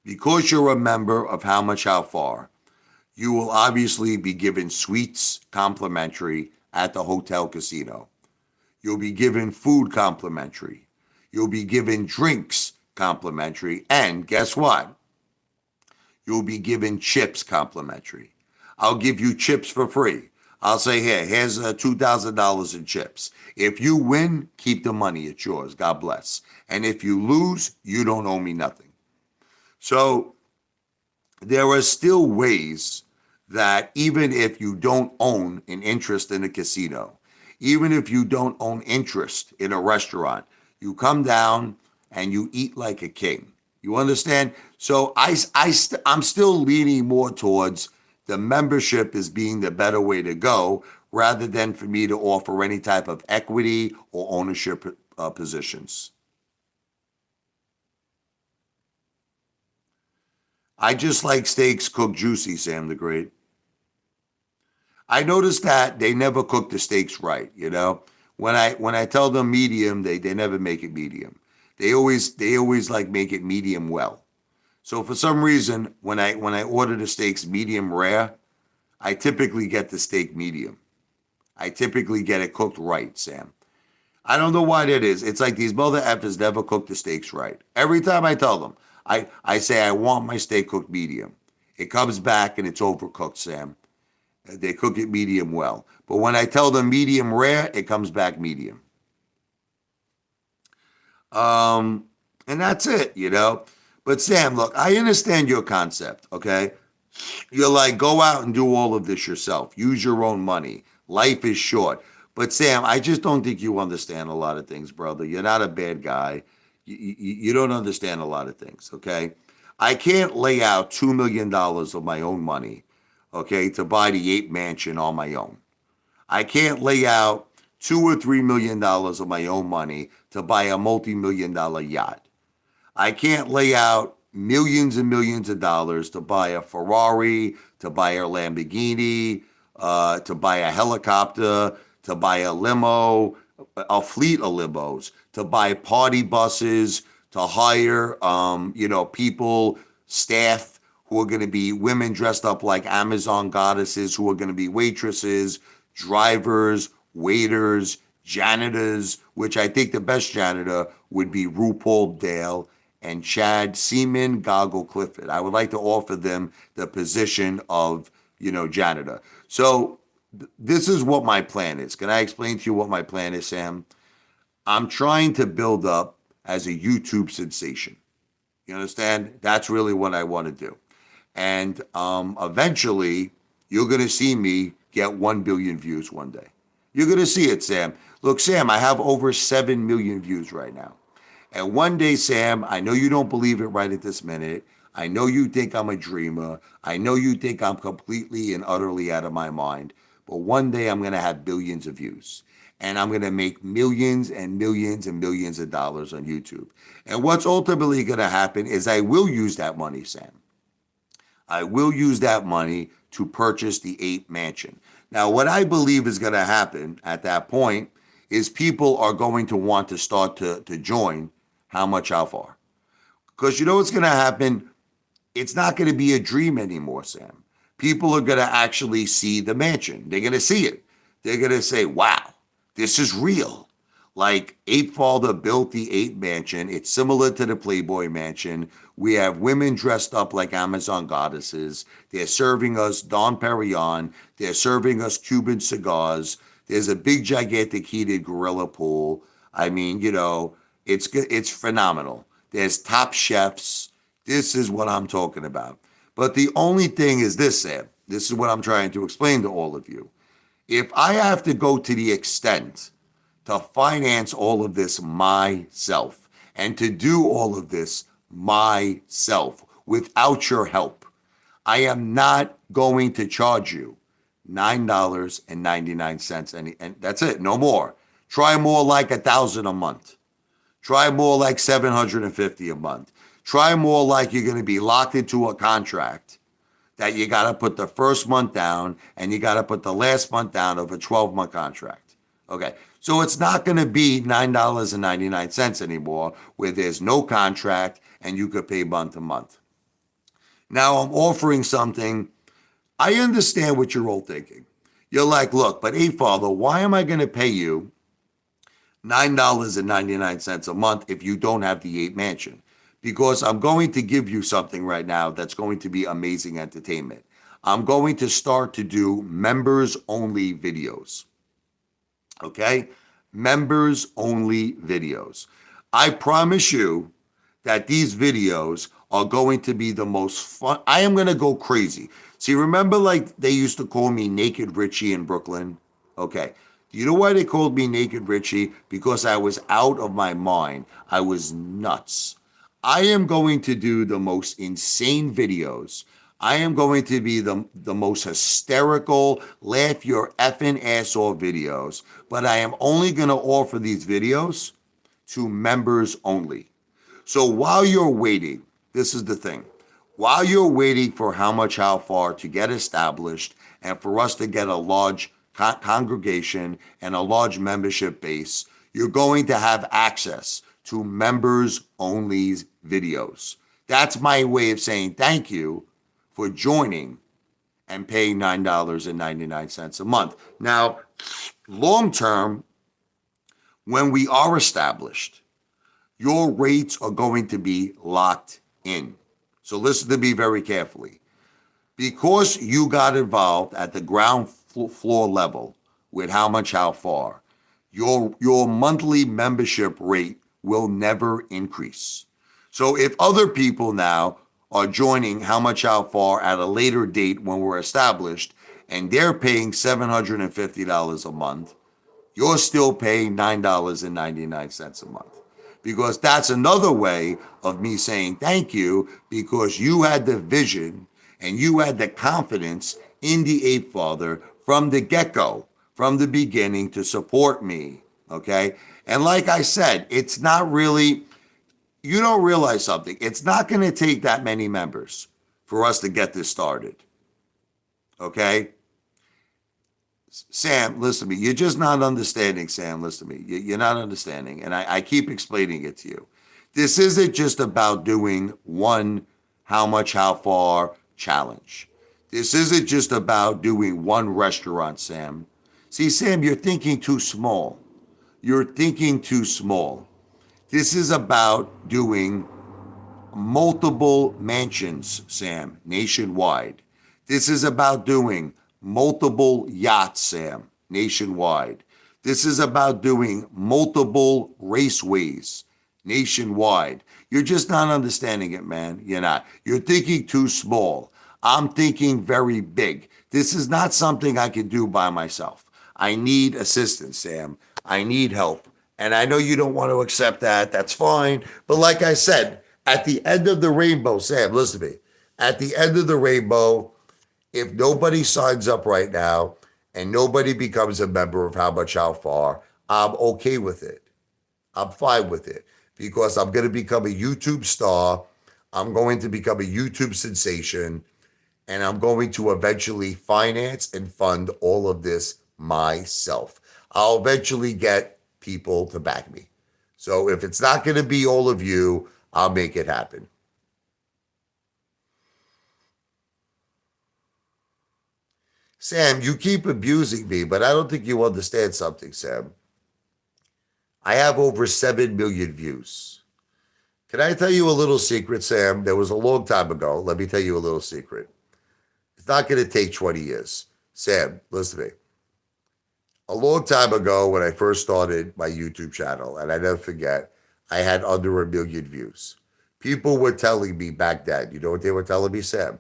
Because you're a member of How Much, How Far, you will obviously be given suites complimentary at the hotel casino. You'll be given food complimentary. You'll be given drinks complimentary. And guess what? You'll be given chips complimentary. I'll give you chips for free. I'll say, here's $2,000 in chips. If you win, keep the money. It's yours. God bless. And if you lose, you don't owe me nothing. So there are still ways that even if you don't own an interest in a casino, even if you don't own interest in a restaurant, you come down and you eat like a king. You understand? So I'm still leaning more towards the membership as being the better way to go, rather than for me to offer any type of equity or ownership positions. I just like steaks cooked juicy, Sam the Great. I noticed that they never cook the steaks right, When I tell them medium, they never make it medium. They always like make it medium well. So for some reason, when I order the steaks medium rare, I typically get the steak medium. I typically get it cooked right, Sam. I don't know why that is. It's like these mother effers never cook the steaks right. Every time I tell them, I say I want my steak cooked medium. It comes back and it's overcooked, Sam. They cook it medium well. But when I tell them medium rare, it comes back medium. And that's it, But Sam, look, I understand your concept, okay? You're like, go out and do all of this yourself. Use your own money. Life is short. But Sam, I just don't think you understand a lot of things, brother. You're not a bad guy. You don't understand a lot of things, okay? I can't lay out $2 million of my own money, okay, to buy the Ape Mansion on my own. I can't lay out $2 or $3 million of my own money to buy a multi-million-dollar yacht. I can't lay out millions and millions of dollars to buy a Ferrari, to buy a Lamborghini, to buy a helicopter, to buy a limo, a fleet of limos, to buy party buses, to hire, people, staff who are going to be women dressed up like Amazon goddesses, who are going to be waitresses, drivers, waiters, janitors, which I think the best janitor would be RuPaul Dale and Chad Seaman Goggle Clifford. I would like to offer them the position of, janitor. So this is what my plan is. Can I explain to you what my plan is, Sam? I'm trying to build up as a YouTube sensation. You understand? That's really what I want to do. And eventually, you're going to see me get 1 billion views one day. You're going to see it, Sam. Look, Sam, I have over 7 million views right now. And one day, Sam, I know you don't believe it right at this minute. I know you think I'm a dreamer. I know you think I'm completely and utterly out of my mind. But one day I'm going to have billions of views. And I'm going to make millions and millions and millions of dollars on YouTube. And what's ultimately going to happen is I will use that money, Sam. I will use that money to purchase the 8 mansion. Now, what I believe is going to happen at that point is people are going to want to start to join How Much How Far. Because you know what's going to happen? It's not going to be a dream anymore, Sam. People are going to actually see the mansion. They're going to see it. They're going to say, wow, this is real. Like Apefather built the 8 mansion. It's similar to the Playboy mansion. We have women dressed up like Amazon goddesses. They're serving us Dom Perignon. They're serving us Cuban cigars. There's a big, gigantic heated gorilla pool. I mean, it's phenomenal. There's top chefs. This is what I'm talking about. But the only thing is this, Sam. This is what I'm trying to explain to all of you. If I have to go to the extent to finance all of this myself and to do all of this myself without your help, I am not going to charge you $9.99, and that's it, no more. Try more like $1,000 a month. Try more like $750 a month. Try more like you're going to be locked into a contract that you got to put the first month down and you got to put the last month down of a 12-month contract. Okay, so it's not going to be $9.99 anymore where there's no contract and you could pay month to month. Now I'm offering something. I understand what you're all thinking. You're like, look, but Apefather, why am I going to pay you $9.99 a month if you don't have the 8 mansion? Because I'm going to give you something right now that's going to be amazing entertainment. I'm going to start to do members only videos. Okay? Members only videos. I promise you that these videos are going to be the most fun. I am going to go crazy. See, remember like they used to call me Naked Richie in Brooklyn? Okay. You know why they called me Naked Richie? Because I was out of my mind. I was nuts. I am going to do the most insane videos. I am going to be the most hysterical, laugh your effing ass off videos. But I am only going to offer these videos to members only. So while you're waiting, this is the thing. While you're waiting for How Much How Far to get established and for us to get a large congregation and a large membership base, you're going to have access to members only videos. That's my way of saying thank you for joining and paying $9.99 a month. Now, long term, when we are established, your rates are going to be locked in. So listen to me very carefully. Because you got involved at the ground floor level with How Much How Far, your monthly membership rate will never increase. So if other people now are joining How Much How Far at a later date when we're established and they're paying $750 a month, you're still paying $9.99 a month. Because that's another way of me saying thank you, because you had the vision and you had the confidence in the Apefather from the get-go, from the beginning, to support me, okay? And like I said, it's not really, you don't realize something. It's not going to take that many members for us to get this started, okay? Sam, listen to me. You're just not understanding, Sam. Listen to me. You're not understanding. And I keep explaining it to you. This isn't just about doing one How Much How Far challenge. This isn't just about doing one restaurant, Sam. See, Sam, you're thinking too small. You're thinking too small. This is about doing multiple mansions, Sam, nationwide. This is about doing multiple yachts, Sam, nationwide. This is about doing multiple raceways nationwide. You're just not understanding it, man. You're not. You're thinking too small. I'm thinking very big. This is not something I can do by myself. I need assistance, Sam. I need help. And I know you don't want to accept that. That's fine. But like I said, at the end of the rainbow, Sam, listen to me. At the end of the rainbow, if nobody signs up right now and nobody becomes a member of How Much How Far, I'm okay with it. I'm fine with it because I'm going to become a YouTube star. I'm going to become a YouTube sensation and I'm going to eventually finance and fund all of this myself. I'll eventually get people to back me. So if it's not going to be all of you, I'll make it happen. Sam, you keep abusing me, but I don't think you understand something, Sam. I have over 7 million views. Can I tell you a little secret, Sam? There was a long time ago. Let me tell you a little secret. It's not going to take 20 years. Sam, listen to me. A long time ago, when I first started my YouTube channel, and I never forget, I had under 1 million views. People were telling me back then, you know what they were telling me, Sam?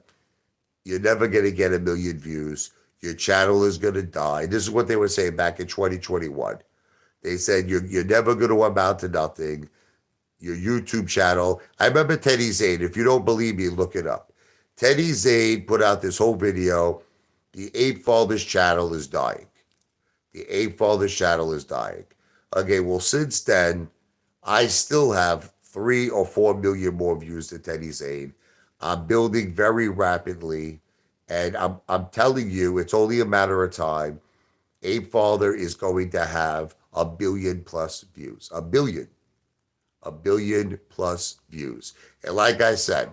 You're never going to get 1 million views. Your channel is going to die. This is what they were saying back in 2021. They said, you're never going to amount to nothing. Your YouTube channel. I remember Teddy Zane. If you don't believe me, look it up. Teddy Zane put out this whole video. The Apefather's channel is dying. The Apefather's channel is dying. Okay, well, since then, I still have 3 or 4 million more views than Teddy Zane. I'm building very rapidly, and I'm telling you, it's only a matter of time. Apefather is going to have 1 billion plus views. 1 billion. 1 billion plus views. And like I said,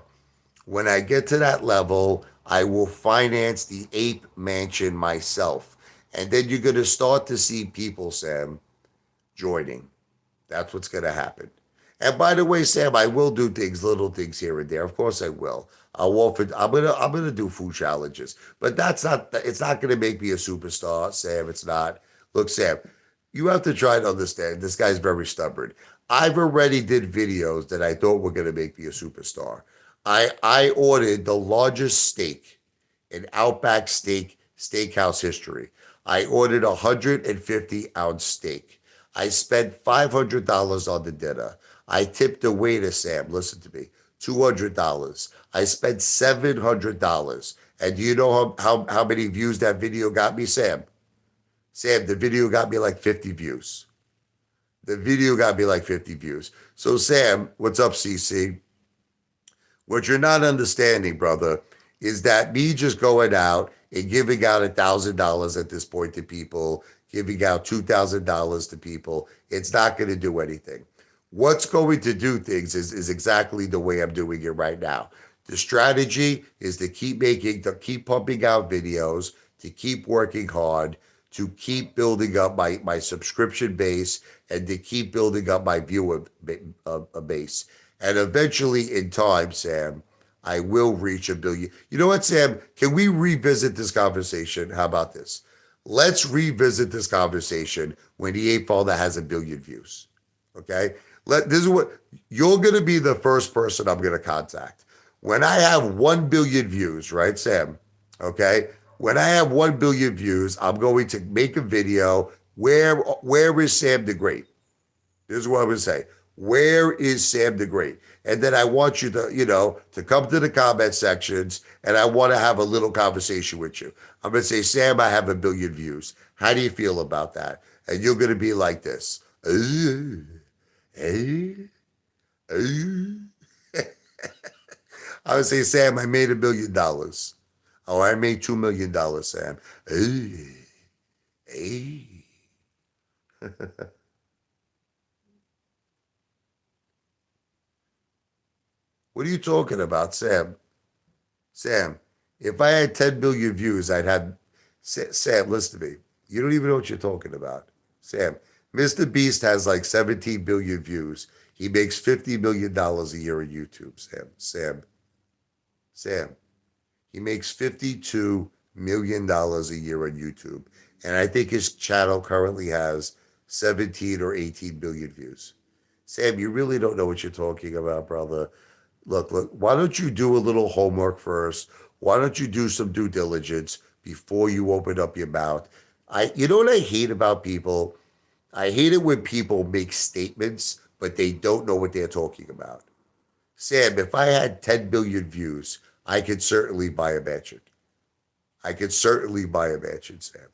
when I get to that level, I will finance the Ape Mansion myself. And then you're going to start to see people, Sam, joining. That's what's going to happen. And by the way, Sam, I will do things, little things here and there. Of course I will. I'll offer, I'm gonna do food challenges. But that's not it's not gonna make me a superstar, Sam. It's not. Look, Sam, you have to try to understand this guy's very stubborn. I've already did videos that I thought were gonna make me a superstar. I ordered the largest steak in Outback Steakhouse history. I ordered 150-ounce steak. I spent $500 on the dinner. I tipped the waiter, Sam, listen to me, $200. I spent $700. And do you know how many views that video got me, Sam? Sam, the video got me like 50 views. The video got me like 50 views. So, Sam, what's up, CC? What you're not understanding, brother, is that me just going out and giving out $1,000 at this point to people, giving out $2,000 to people, it's not going to do anything. What's going to do things is exactly the way I'm doing it right now. The strategy is to keep pumping out videos, to keep working hard, to keep building up my subscription base, and to keep building up my viewer base. And eventually, in time, Sam, I will reach 1 billion. You know what, Sam? Can we revisit this conversation? How about this? Let's revisit this conversation when the Apefather has 1 billion views. Okay? This is what you're going to be the first person I'm going to contact. When I have 1 billion views, right, Sam? Okay? When I have 1 billion views, I'm going to make a video. Where is Sam the Great? This is what I'm going to say. Where is Sam the Great? And then I want you to come to the comment sections and I want to have a little conversation with you. I'm going to say, Sam, I have 1 billion views. How do you feel about that? And you're going to be like this. I would say, Sam, I made $1 million. Oh, I made $2 million, Sam. What are you talking about, Sam? Sam, if I had 10 billion views, I'd have. Sam, listen to me. You don't even know what you're talking about. Sam, Mr. Beast has like 17 billion views. He makes $50 million a year on YouTube, Sam. He makes $52 million a year on YouTube. And I think his channel currently has 17 or 18 billion views. Sam, you really don't know what you're talking about, brother. Look, why don't you do a little homework first? Why don't you do some due diligence before you open up your mouth? You know what I hate about people? I hate it when people make statements, but they don't know what they're talking about. Sam, if I had 10 billion views, I could certainly buy a mansion. I could certainly buy a mansion, Sam.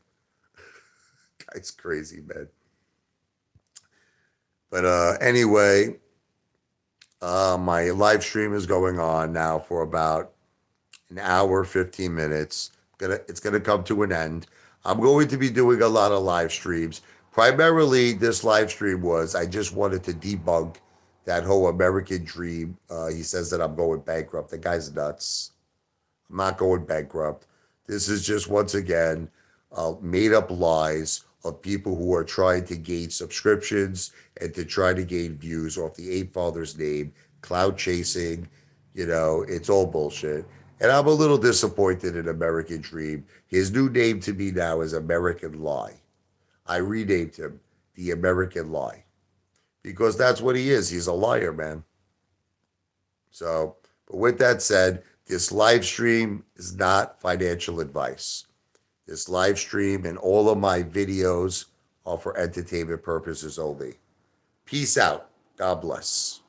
Guy's crazy, man. But anyway, my live stream is going on now for about an hour, 15 minutes. It's gonna come to an end. I'm going to be doing a lot of live streams. Primarily, this live stream was I just wanted to debunk that whole American dream. He says that I'm going bankrupt. The guy's nuts. I'm not going bankrupt. This is just once again made up lies of people who are trying to gain subscriptions and to try to gain views off the Ape Father's name, cloud chasing. It's all bullshit. And I'm a little disappointed in American Dream. His new name to me now is American Lie. I renamed him the American Lie because that's what he is. He's a liar, man. So, but with that said, this live stream is not financial advice. This live stream and all of my videos are for entertainment purposes only. Peace out. God bless.